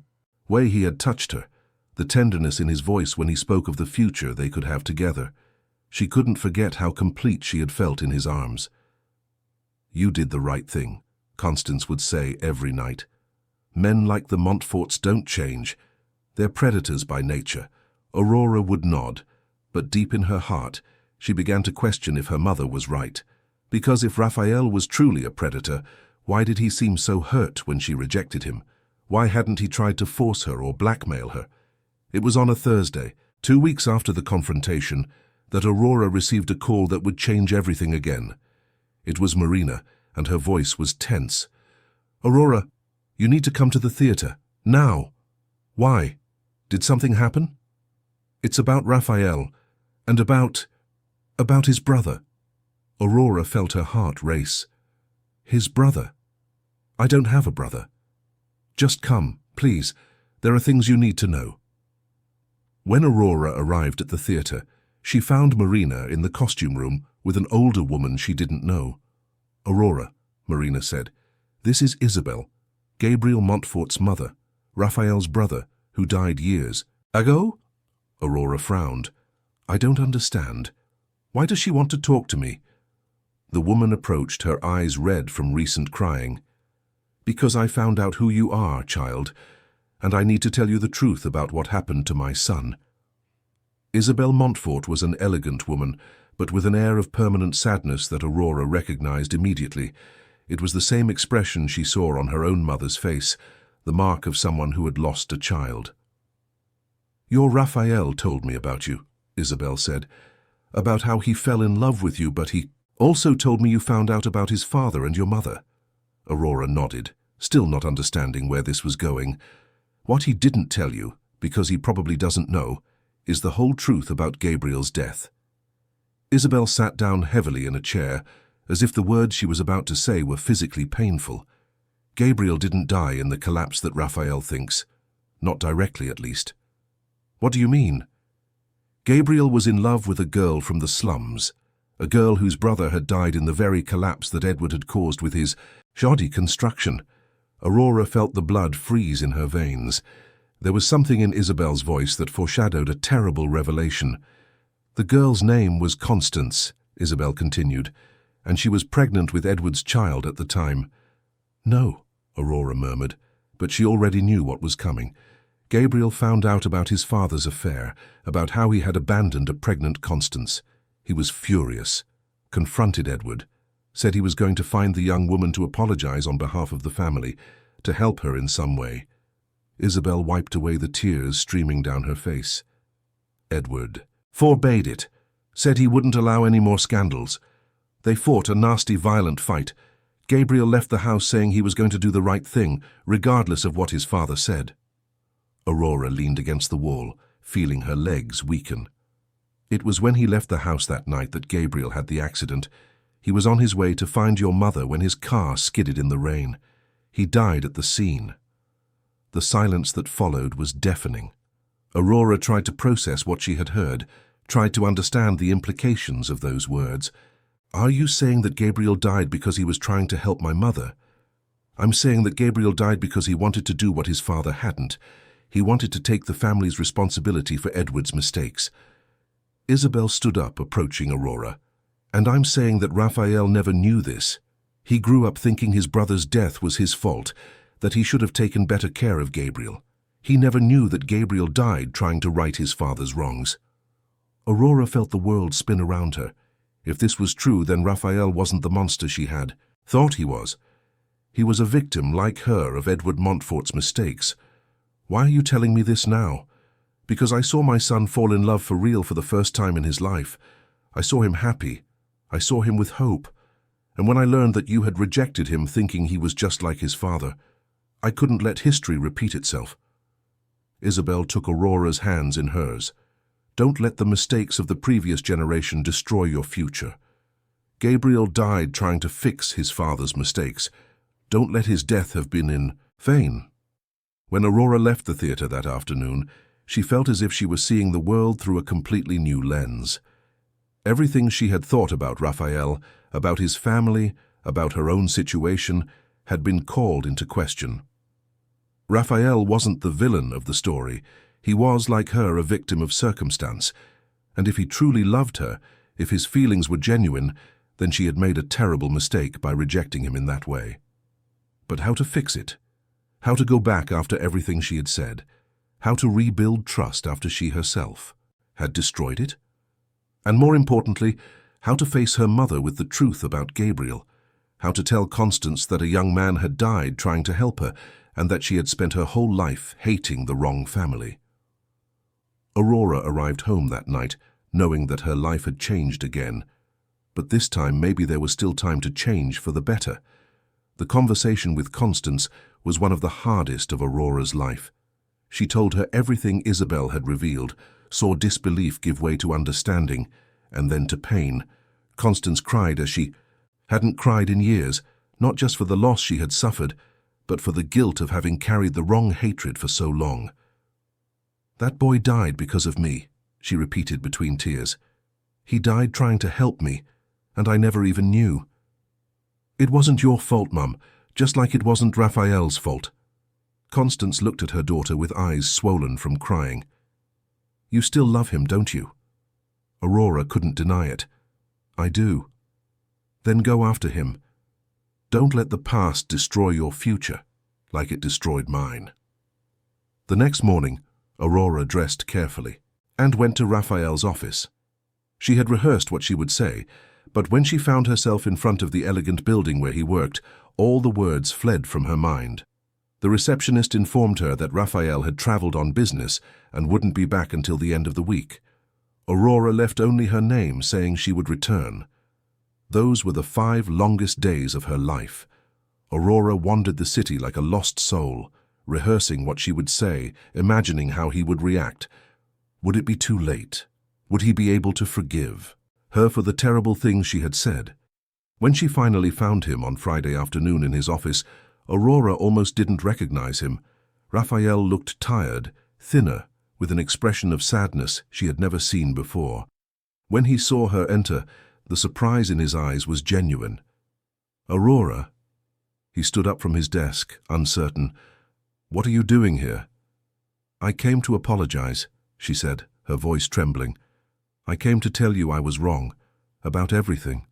way he had touched her, the tenderness in his voice when he spoke of the future they could have together. She couldn't forget how complete she had felt in his arms. You did the right thing, Constance would say every night. Men like the Montforts don't change. They're predators by nature. Aurora would nod, but deep in her heart, she began to question if her mother was right. Because if Raphael was truly a predator, why did he seem so hurt when she rejected him? Why hadn't he tried to force her or blackmail her? It was on a Thursday, 2 weeks after the confrontation, that Aurora received a call that would change everything again. It was Marina, and her voice was tense. Aurora, you need to come to the theater, now. Why? Did something happen? It's about Raphael, and about his brother. Aurora felt her heart race. His brother? I don't have a brother. Just come, please. There are things you need to know. When Aurora arrived at the theater, she found Marina in the costume room with an older woman she didn't know. Aurora, Marina said, this is Isabel, Gabriel Montfort's mother, Raphael's brother, who died years ago? Aurora frowned. I don't understand. Why does she want to talk to me? The woman approached, her eyes red from recent crying. Because I found out who you are, child, and I need to tell you the truth about what happened to my son. Isabel Montfort was an elegant woman, but with an air of permanent sadness that Aurora recognized immediately. It was the same expression she saw on her own mother's face, the mark of someone who had lost a child. "Your Raphael told me about you," Isabel said, "about how he fell in love with you, but he also told me you found out about his father and your mother." Aurora nodded, still not understanding where this was going. "What he didn't tell you, because he probably doesn't know, is the whole truth about Gabriel's death." Isabel sat down heavily in a chair, as if the words she was about to say were physically painful. Gabriel didn't die in the collapse that Raphael thinks. Not directly, at least. "What do you mean?" "Gabriel was in love with a girl from the slums, a girl whose brother had died in the very collapse that Edward had caused with his shoddy construction." Aurora felt the blood freeze in her veins. There was something in Isabel's voice that foreshadowed a terrible revelation. "The girl's name was Constance," Isabel continued, "and she was pregnant with Edward's child at the time." "No," Aurora murmured, but she already knew what was coming. Gabriel found out about his father's affair, about how he had abandoned a pregnant Constance. He was furious, confronted Edward, said he was going to find the young woman to apologize on behalf of the family, to help her in some way. Isabel wiped away the tears streaming down her face. "Edward forbade it, said he wouldn't allow any more scandals. They fought a nasty, violent fight. Gabriel left the house saying he was going to do the right thing, regardless of what his father said." Aurora leaned against the wall, feeling her legs weaken. "It was when he left the house that night that Gabriel had the accident. He was on his way to find your mother when his car skidded in the rain. He died at the scene." The silence that followed was deafening. Aurora tried to process what she had heard, tried to understand the implications of those words. "Are you saying that Gabriel died because he was trying to help my mother?" "I'm saying that Gabriel died because he wanted to do what his father hadn't. He wanted to take the family's responsibility for Edward's mistakes." Isabel stood up, approaching Aurora. "And I'm saying that Raphael never knew this. He grew up thinking his brother's death was his fault, that he should have taken better care of Gabriel. He never knew that Gabriel died trying to right his father's wrongs." Aurora felt the world spin around her. If this was true, then Raphael wasn't the monster she had thought he was. He was a victim, like her, of Edward Montfort's mistakes. "Why are you telling me this now?" "Because I saw my son fall in love for real for the first time in his life. I saw him happy. I saw him with hope. And when I learned that you had rejected him thinking he was just like his father, I couldn't let history repeat itself." Isabel took Aurora's hands in hers. "Don't let the mistakes of the previous generation destroy your future. Gabriel died trying to fix his father's mistakes. Don't let his death have been in vain." When Aurora left the theater that afternoon, she felt as if she was seeing the world through a completely new lens. Everything she had thought about Raphael, about his family, about her own situation, had been called into question. Raphael wasn't the villain of the story. He was, like her, a victim of circumstance. And if he truly loved her, if his feelings were genuine, then she had made a terrible mistake by rejecting him in that way. But how to fix it? How to go back after everything she had said? How to rebuild trust after she herself had destroyed it? And more importantly, how to face her mother with the truth about Gabriel? How to tell Constance that a young man had died trying to help her, and that she had spent her whole life hating the wrong family? Aurora arrived home that night, knowing that her life had changed again. But this time maybe there was still time to change for the better. The conversation with Constance was one of the hardest of Aurora's life. She told her everything Isabel had revealed, saw disbelief give way to understanding, and then to pain. Constance cried as she hadn't cried in years, not just for the loss she had suffered, but for the guilt of having carried the wrong hatred for so long. "That boy died because of me," she repeated between tears. "He died trying to help me, and I never even knew." "It wasn't your fault, Mum, just like it wasn't Raphael's fault." Constance looked at her daughter with eyes swollen from crying. "You still love him, don't you?" Aurora couldn't deny it. "I do." "Then go after him. Don't let the past destroy your future, like it destroyed mine." The next morning, Aurora dressed carefully. and went to Raphael's office. She had rehearsed what she would say, but when she found herself in front of the elegant building where he worked, all the words fled from her mind. The receptionist informed her that Raphael had traveled on business and wouldn't be back until the end of the week. Aurora left only her name, saying she would return. Those were the 5 longest days of her life. Aurora wandered the city like a lost soul, rehearsing what she would say, imagining how he would react. Would it be too late? Would he be able to forgive her for the terrible things she had said? When she finally found him on Friday afternoon in his office, Aurora almost didn't recognize him. Raphael looked tired, thinner, with an expression of sadness she had never seen before. When he saw her enter, the surprise in his eyes was genuine. "Aurora?" He stood up from his desk, uncertain. "What are you doing here?" "I came to apologize," she said, her voice trembling. "I came to tell you I was wrong, about everything."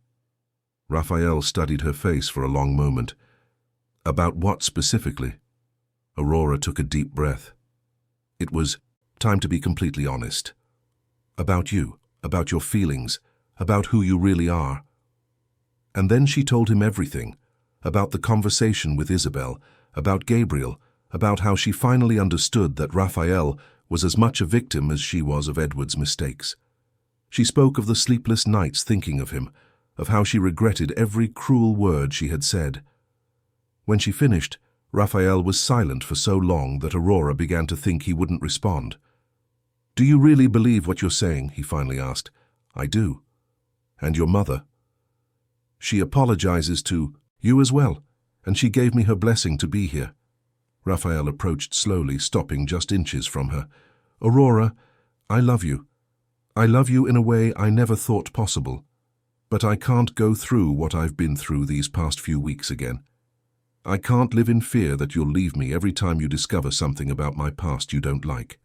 Raphael studied her face for a long moment. "About what specifically?" Aurora took a deep breath. It was time to be completely honest. "About you, about your feelings, about who you really are." And then she told him everything, about the conversation with Isabel, about Gabriel, about how she finally understood that Raphael was as much a victim as she was of Edward's mistakes. She spoke of the sleepless nights thinking of him, of how she regretted every cruel word she had said. When she finished, Raphael was silent for so long that Aurora began to think he wouldn't respond. "Do you really believe what you're saying?" he finally asked. "I do." "And your mother?" "She apologizes to you as well, and she gave me her blessing to be here." Raphael approached slowly, stopping just inches from her. "Aurora, I love you. I love you in a way I never thought possible. But I can't go through what I've been through these past few weeks again. I can't live in fear that you'll leave me every time you discover something about my past you don't like."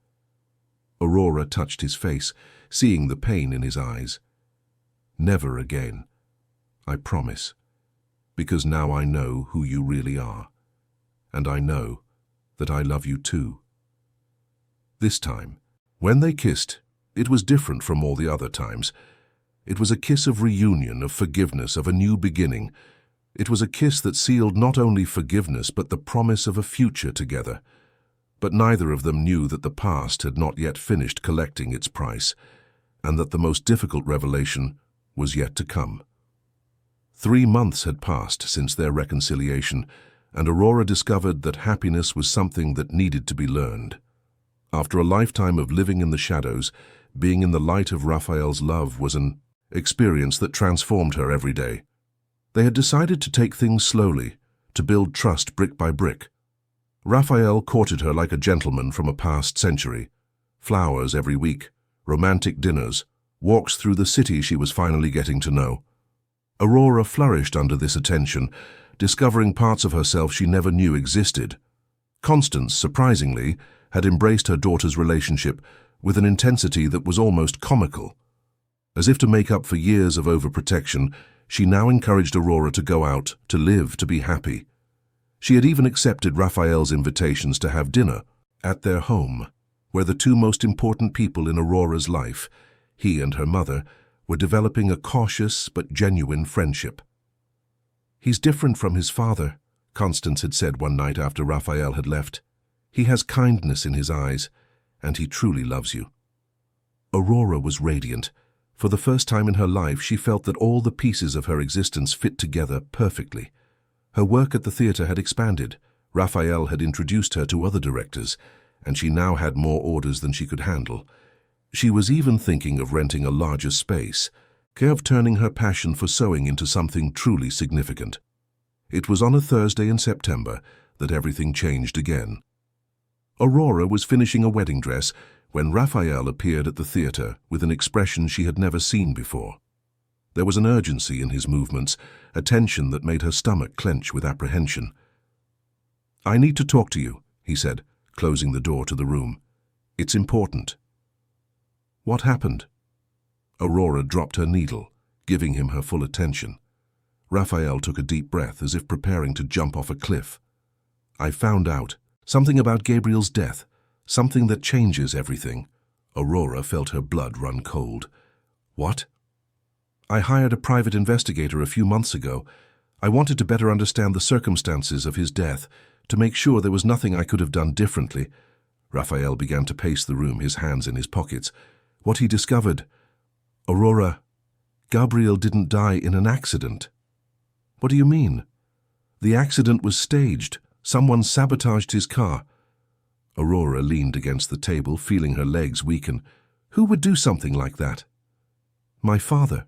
Aurora touched his face, seeing the pain in his eyes. "Never again. I promise. Because now I know who you really are. And I know that I love you too." This time, when they kissed, it was different from all the other times. It was a kiss of reunion, of forgiveness, of a new beginning. It was a kiss that sealed not only forgiveness but the promise of a future together. But neither of them knew that the past had not yet finished collecting its price, and that the most difficult revelation was yet to come. 3 months had passed since their reconciliation, and Aurora discovered that happiness was something that needed to be learned. After a lifetime of living in the shadows, being in the light of Raphael's love was an experience that transformed her every day. They had decided to take things slowly, to build trust brick by brick. Raphael courted her like a gentleman from a past century. Flowers every week, romantic dinners, walks through the city she was finally getting to know. Aurora flourished under this attention, discovering parts of herself she never knew existed. Constance, surprisingly, had embraced her daughter's relationship with an intensity that was almost comical. As if to make up for years of overprotection, she now encouraged Aurora to go out, to live, to be happy. She had even accepted Raphael's invitations to have dinner at their home, where the 2 most important people in Aurora's life, he and her mother, were developing a cautious but genuine friendship. "He's different from his father," Constance had said one night after Raphael had left. "He has kindness in his eyes, and he truly loves you." Aurora was radiant. For the first time in her life, she felt that all the pieces of her existence fit together perfectly. Her work at the theater had expanded. Raphael had introduced her to other directors, and she now had more orders than she could handle. She was even thinking of renting a larger space, of turning her passion for sewing into something truly significant. It was on a Thursday in September that everything changed again. Aurora was finishing a wedding dress when Raphael appeared at the theater with an expression she had never seen before. There was an urgency in his movements, a tension that made her stomach clench with apprehension. "I need to talk to you," he said, closing the door to the room. "It's important." "What happened?" Aurora dropped her needle, giving him her full attention. Raphael took a deep breath as if preparing to jump off a cliff. "I found out something about Gabriel's death, something that changes everything. Aurora felt her blood run cold. What? I hired a private investigator a few months ago. I wanted to better understand the circumstances of his death, to make sure there was nothing I could have done differently. Raphael began to pace the room, his hands in his pockets. What he discovered... Aurora, Gabriel didn't die in an accident. What do you mean? The accident was staged. Someone sabotaged his car. Aurora leaned against the table, feeling her legs weaken. Who would do something like that? My father.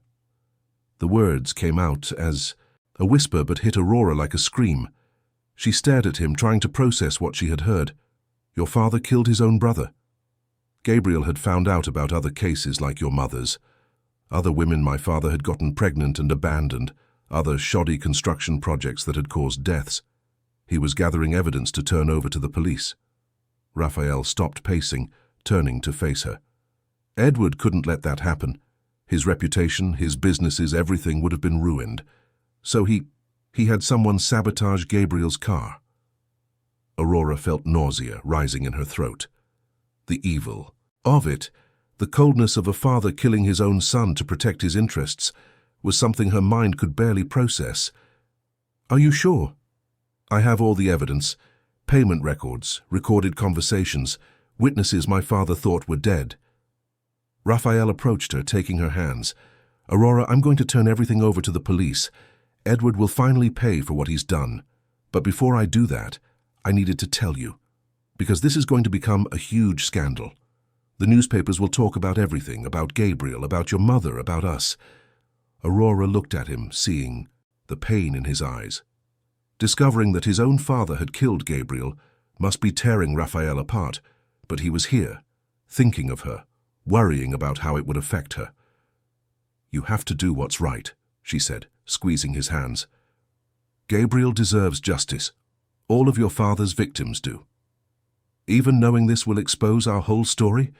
The words came out as a whisper but hit Aurora like a scream. She stared at him, trying to process what she had heard. Your father killed his own brother. Gabriel had found out about other cases like your mother's. Other women my father had gotten pregnant and abandoned, other shoddy construction projects that had caused deaths. He was gathering evidence to turn over to the police. Raphael stopped pacing, turning to face her. Edward couldn't let that happen. His reputation, his businesses, everything would have been ruined. So he had someone sabotage Gabriel's car. Aurora felt nausea rising in her throat. The evil of it, the coldness of a father killing his own son to protect his interests, was something her mind could barely process. Are you sure? I have all the evidence. Payment records, recorded conversations, witnesses my father thought were dead. Raphael approached her, taking her hands. Aurora, I'm going to turn everything over to the police. Edward will finally pay for what he's done. But before I do that, I needed to tell you. Because this is going to become a huge scandal. The newspapers will talk about everything, about Gabriel, about your mother, about us. Aurora looked at him, seeing the pain in his eyes. Discovering that his own father had killed Gabriel must be tearing Raphael apart, but he was here, thinking of her, worrying about how it would affect her. You have to do what's right, she said, squeezing his hands. Gabriel deserves justice. All of your father's victims do. Even knowing this will expose our whole story?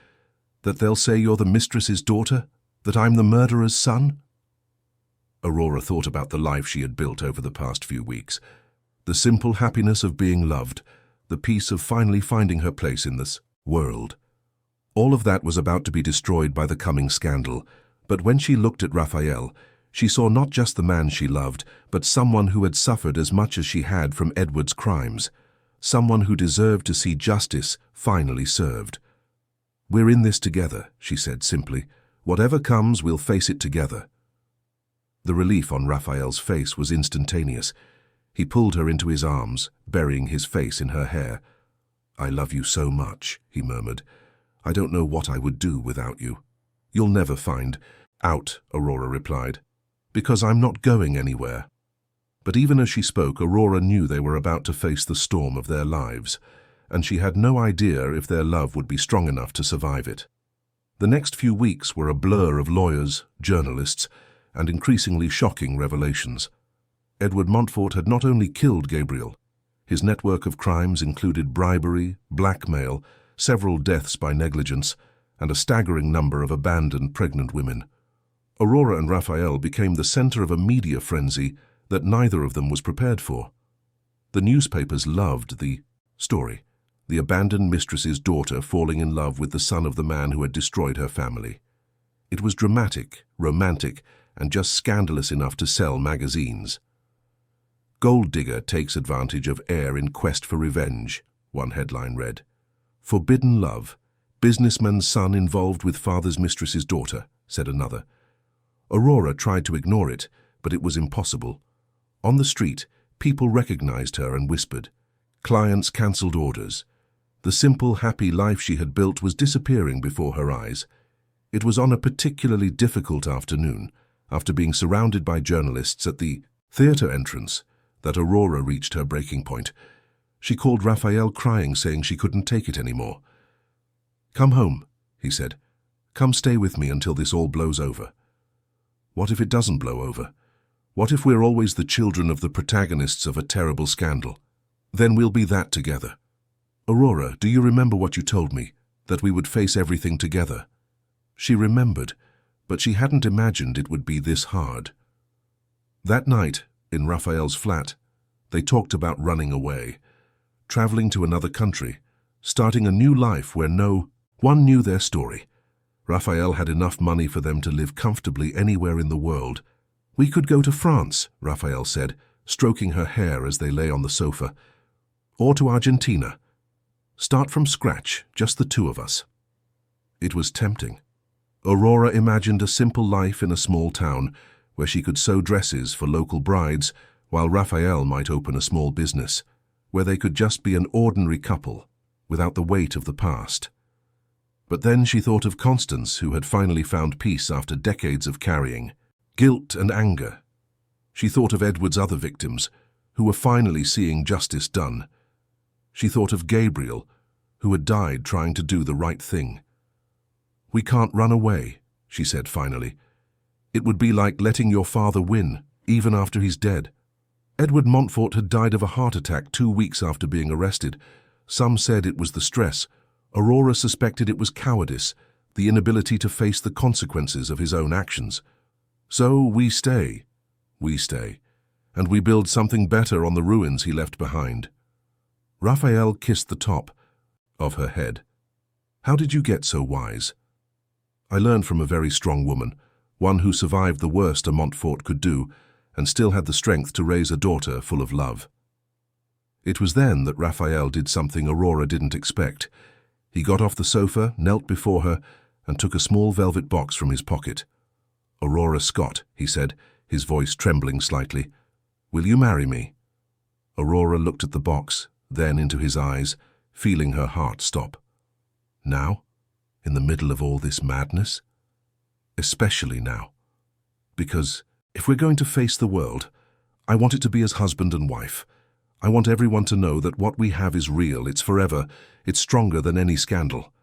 That they'll say you're the mistress's daughter? That I'm the murderer's son? Aurora thought about the life she had built over the past few weeks. The simple happiness of being loved, the peace of finally finding her place in this world. All of that was about to be destroyed by the coming scandal, but when she looked at Raphael, she saw not just the man she loved, but someone who had suffered as much as she had from Edward's crimes. Someone who deserved to see justice finally served. We're in this together, she said simply. Whatever comes, we'll face it together. The relief on Raphael's face was instantaneous. He pulled her into his arms, burying his face in her hair. I love you so much, he murmured. I don't know what I would do without you. You'll never find out, Aurora replied, because I'm not going anywhere. But even as she spoke, Aurora knew they were about to face the storm of their lives, and she had no idea if their love would be strong enough to survive it. The next few weeks were a blur of lawyers, journalists, and increasingly shocking revelations. Edward Montfort had not only killed Gabriel. His network of crimes included bribery, blackmail, several deaths by negligence, and a staggering number of abandoned pregnant women. Aurora and Raphael became the center of a media frenzy that neither of them was prepared for. The newspapers loved the story, the abandoned mistress's daughter falling in love with the son of the man who had destroyed her family. It was dramatic, romantic, and just scandalous enough to sell magazines. Gold digger takes advantage of heir in quest for revenge, one headline read. Forbidden love, businessman's son involved with father's mistress's daughter, said another. Aurora tried to ignore it, but it was impossible. On the street, people recognized her and whispered. Clients cancelled orders. The simple, happy life she had built was disappearing before her eyes. It was on a particularly difficult afternoon, after being surrounded by journalists at the theater entrance, that Aurora reached her breaking point. She called Raphael crying, saying she couldn't take it anymore. Come home, he said. Come stay with me until this all blows over. What if it doesn't blow over? What if we're always the children of the protagonists of a terrible scandal? Then we'll be that together. Aurora, do you remember what you told me, that we would face everything together? She remembered, but she hadn't imagined it would be this hard. That night, in Raphael's flat, they talked about running away, traveling to another country, starting a new life where no one knew their story. Raphael had enough money for them to live comfortably anywhere in the world. "We could go to France," Raphael said, stroking her hair as they lay on the sofa. "Or to Argentina. Start from scratch, just the two of us." It was tempting. Aurora imagined a simple life in a small town where she could sew dresses for local brides, while Raphael might open a small business, where they could just be an ordinary couple, without the weight of the past. But then she thought of Constance, who had finally found peace after decades of carrying guilt and anger. She thought of Edward's other victims, who were finally seeing justice done. She thought of Gabriel, who had died trying to do the right thing. "We can't run away," she said finally. "It would be like letting your father win, even after he's dead." Edward Montfort had died of a heart attack 2 weeks after being arrested. Some said it was the stress. Aurora suspected it was cowardice, the inability to face the consequences of his own actions. "So we stay, and we build something better on the ruins he left behind." Raphael kissed the top of her head. "How did you get so wise?" "I learned from a very strong woman, one who survived the worst a Montfort could do, and still had the strength to raise a daughter full of love." It was then that Raphael did something Aurora didn't expect. He got off the sofa, knelt before her, and took a small velvet box from his pocket. "Aurora Scott," he said, his voice trembling slightly. "Will you marry me?" Aurora looked at the box, then into his eyes, feeling her heart stop. Now? In the middle of all this madness? Especially now. Because if we're going to face the world, I want it to be as husband and wife. I want everyone to know that what we have is real, it's forever, it's stronger than any scandal.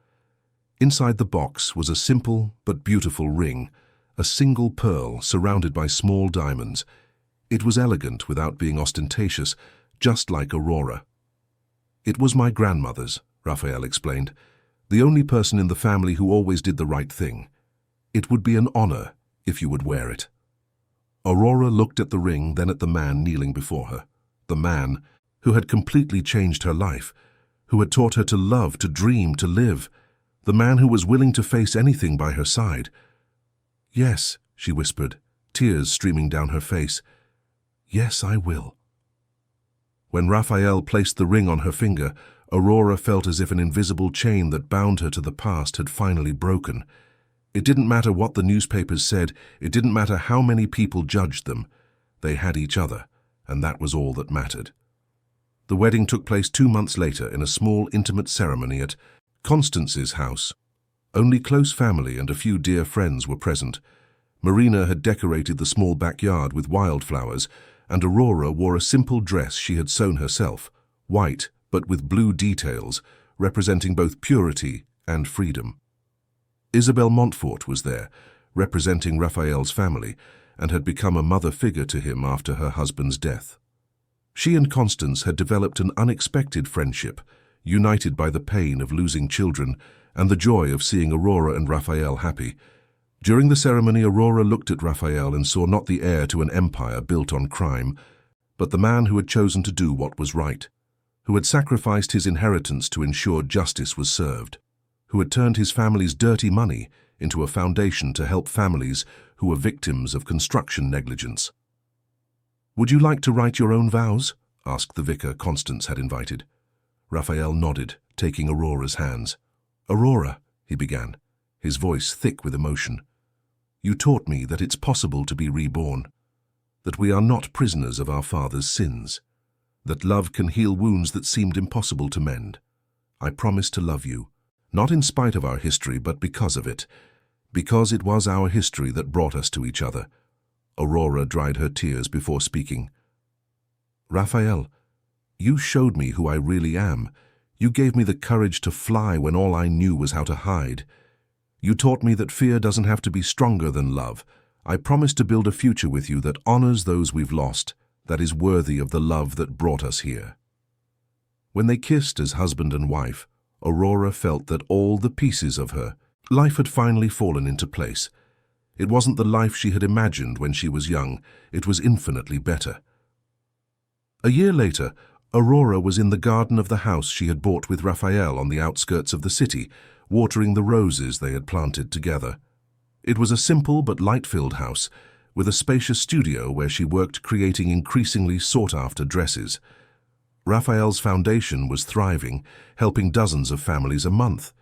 Inside the box was a simple but beautiful ring, a single pearl surrounded by small diamonds. It was elegant without being ostentatious, just like Aurora. "It was my grandmother's," Raphael explained, "the only person in the family who always did the right thing. It would be an honor if you would wear it." Aurora looked at the ring, then at the man kneeling before her. The man who had completely changed her life, who had taught her to love, to dream, to live. The man who was willing to face anything by her side. "Yes," she whispered, tears streaming down her face. "Yes, I will." When Raphael placed the ring on her finger, Aurora felt as if an invisible chain that bound her to the past had finally broken. It didn't matter what the newspapers said, it didn't matter how many people judged them. They had each other, and that was all that mattered. The wedding took place 2 months later in a small, intimate ceremony at Constance's house. Only close family and a few dear friends were present. Marina had decorated the small backyard with wildflowers, and Aurora wore a simple dress she had sewn herself, white but with blue details, representing both purity and freedom. Isabel Montfort was there, representing Raphael's family, and had become a mother figure to him after her husband's death. She and Constance had developed an unexpected friendship, united by the pain of losing children and the joy of seeing Aurora and Raphael happy. During the ceremony, Aurora looked at Raphael and saw not the heir to an empire built on crime, but the man who had chosen to do what was right, who had sacrificed his inheritance to ensure justice was served, who had turned his family's dirty money into a foundation to help families who were victims of construction negligence. "Would you like to write your own vows?" asked the vicar Constance had invited. Raphael nodded, taking Aurora's hands. "Aurora," he began, his voice thick with emotion, "you taught me that it's possible to be reborn, that we are not prisoners of our father's sins, that love can heal wounds that seemed impossible to mend. I promise to love you, not in spite of our history, but because of it, because it was our history that brought us to each other." Aurora dried her tears before speaking. "Raphael, you showed me who I really am. You gave me the courage to fly when all I knew was how to hide. You taught me that fear doesn't have to be stronger than love. I promise to build a future with you that honors those we've lost, that is worthy of the love that brought us here." When they kissed as husband and wife, Aurora felt that all the pieces of her life had finally fallen into place. It wasn't the life she had imagined when she was young, it was infinitely better. A year later, Aurora was in the garden of the house she had bought with Raphael on the outskirts of the city, watering the roses they had planted together. It was a simple but light-filled house, with a spacious studio where she worked creating increasingly sought-after dresses. Raphael's foundation was thriving, helping dozens of families a month.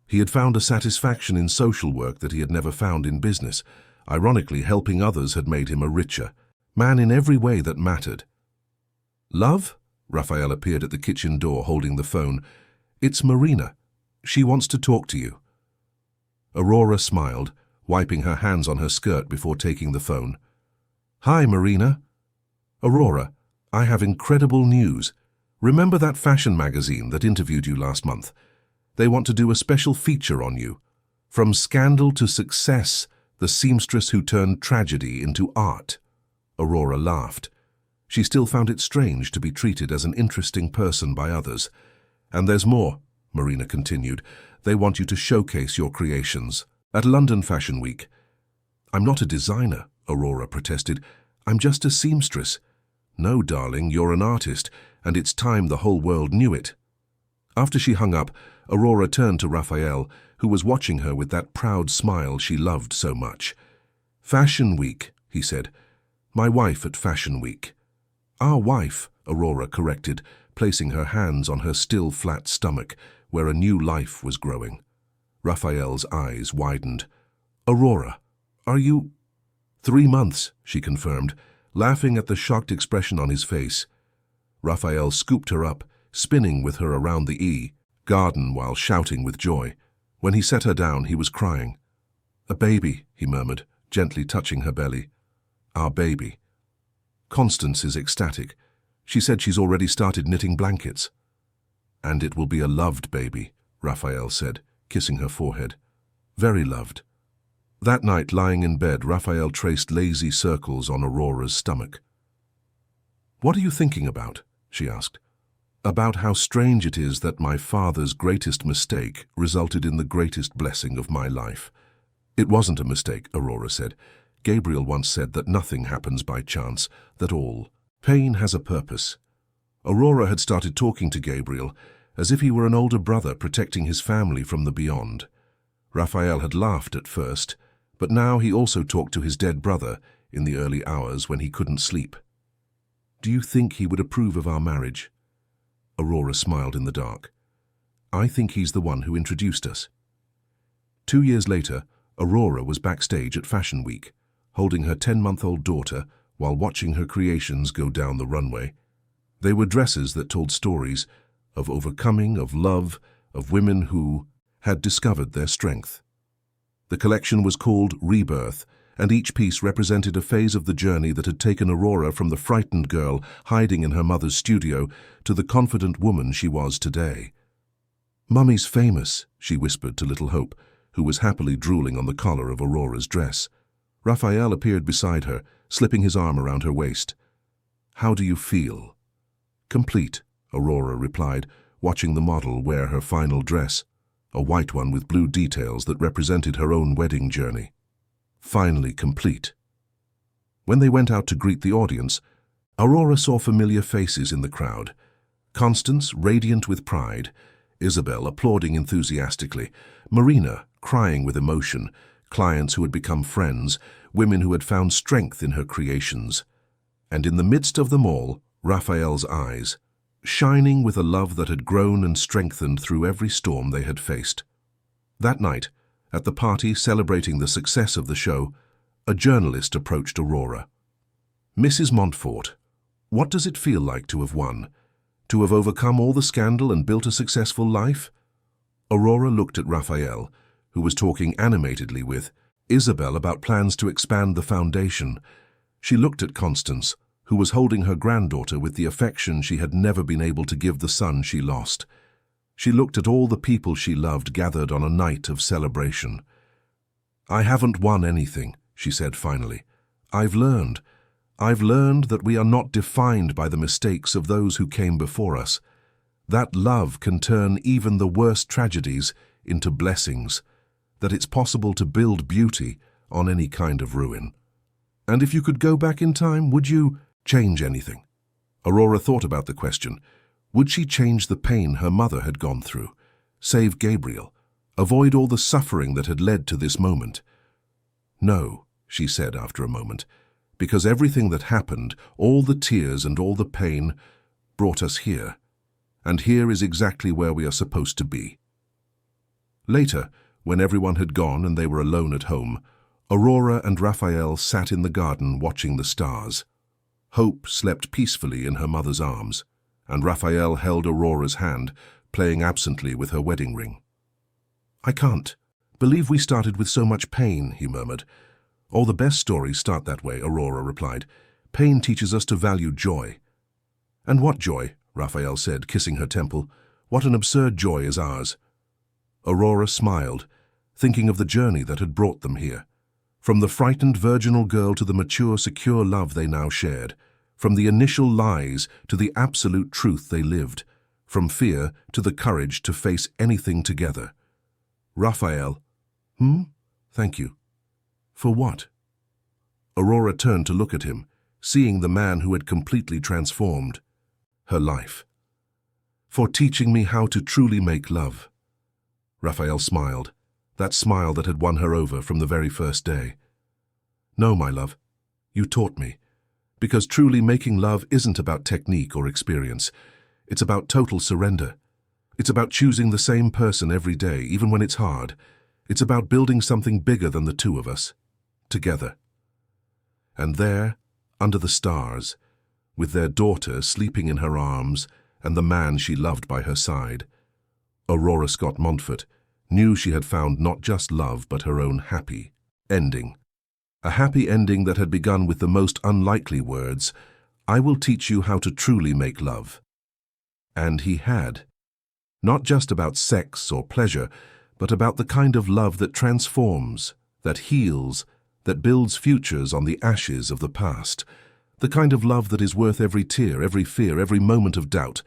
He had found a satisfaction in social work that he had never found in business. Ironically, helping others had made him a richer man in every way that mattered. "Love?" Raphael appeared at the kitchen door holding the phone. "It's Marina. She wants to talk to you." Aurora smiled, wiping her hands on her skirt before taking the phone. "Hi, Marina." "Aurora, I have incredible news. Remember that fashion magazine that interviewed you last month? They want to do a special feature on you. From scandal to success, the seamstress who turned tragedy into art." Aurora laughed. She still found it strange to be treated as an interesting person by others. "And there's more," Marina continued. "They want you to showcase your creations at London Fashion Week." "I'm not a designer," Aurora protested. "I'm just a seamstress." "No, darling, you're an artist, and it's time the whole world knew it." After she hung up, Aurora turned to Raphael, who was watching her with that proud smile she loved so much. "Fashion Week," he said. "My wife at Fashion Week." "Our wife," Aurora corrected, placing her hands on her still flat stomach, where a new life was growing. Raphael's eyes widened. "Aurora, are you—" "3 months," she confirmed, laughing at the shocked expression on his face. Raphael scooped her up, spinning with her around the garden while shouting with joy. When he set her down, he was crying. "A baby," he murmured, gently touching her belly. "Our baby." Constance is ecstatic. She said she's already started knitting blankets. "And it will be a loved baby," Raphael said, kissing her forehead. "Very loved." That night, lying in bed, Raphael traced lazy circles on Aurora's stomach. "What are you thinking about?" she asked. "About how strange it is that my father's greatest mistake resulted in the greatest blessing of my life." "It wasn't a mistake," Aurora said. "Gabriel once said that nothing happens by chance, that all pain has a purpose." Aurora had started talking to Gabriel as if he were an older brother protecting his family from the beyond. Raphael had laughed at first, but now he also talked to his dead brother in the early hours when he couldn't sleep. "Do you think he would approve of our marriage?" Aurora smiled in the dark. "I think he's the one who introduced us." 2 years later, Aurora was backstage at Fashion Week, holding her 10-month-old daughter while watching her creations go down the runway. They were dresses that told stories of overcoming, of love, of women who had discovered their strength. The collection was called Rebirth, and each piece represented a phase of the journey that had taken Aurora from the frightened girl hiding in her mother's studio to the confident woman she was today. "Mummy's famous," she whispered to little Hope, who was happily drooling on the collar of Aurora's dress. Raphael appeared beside her, slipping his arm around her waist. "How do you feel?" "Complete," Aurora replied, watching the model wear her final dress, a white one with blue details that represented her own wedding journey. Finally complete. When they went out to greet the audience, Aurora saw familiar faces in the crowd. Constance, radiant with pride, Isabel applauding enthusiastically, Marina crying with emotion, clients who had become friends, women who had found strength in her creations. And in the midst of them all, Raphael's eyes, shining with a love that had grown and strengthened through every storm they had faced. That night, at the party celebrating the success of the show, a journalist approached Aurora. "Mrs. Montfort, what does it feel like to have won? To have overcome all the scandal and built a successful life?" Aurora looked at Raphael, who was talking animatedly with Isabel about plans to expand the foundation. She looked at Constance, who was holding her granddaughter with the affection she had never been able to give the son she lost. She looked at all the people she loved gathered on a night of celebration. "I haven't won anything," she said finally. I've learned that we are not defined by the mistakes of those who came before us. That love can turn even the worst tragedies into blessings, that it's possible to build beauty on any kind of ruin. And if you could go back in time, would you change anything?" Aurora thought about the question. Would she change the pain her mother had gone through? Save Gabriel? Avoid all the suffering that had led to this moment. No, she said after a moment, because everything that happened, all the tears and all the pain, brought us here. And here is exactly where we are supposed to be. Later, when everyone had gone and they were alone at home, Aurora and Raphael sat in the garden watching the stars. Hope slept peacefully in her mother's arms, and Raphael held Aurora's hand, playing absently with her wedding ring. "I can't believe we started with so much pain," he murmured. "All the best stories start that way," Aurora replied. "Pain teaches us to value joy." "And what joy?" Raphael said, kissing her temple. "What an absurd joy is ours." Aurora smiled, thinking of the journey that had brought them here. From the frightened virginal girl to the mature, secure love they now shared. From the initial lies to the absolute truth they lived. From fear to the courage to face anything together. "Raphael." "Thank you." "For what?" Aurora turned to look at him, seeing the man who had completely transformed her life. "For teaching me how to truly make love." Raphael smiled, that smile that had won her over from the very first day. "No, my love, you taught me. Because truly making love isn't about technique or experience. It's about total surrender. It's about choosing the same person every day, even when it's hard. It's about building something bigger than the two of us, together." And there, under the stars, with their daughter sleeping in her arms and the man she loved by her side, Aurora Scott Montfort knew she had found not just love but her own happy ending. A happy ending that had begun with the most unlikely words, "I will teach you how to truly make love." And he had. Not just about sex or pleasure, but about the kind of love that transforms, that heals, that builds futures on the ashes of the past. The kind of love that is worth every tear, every fear, every moment of doubt.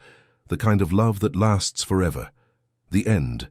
The kind of love that lasts forever. The end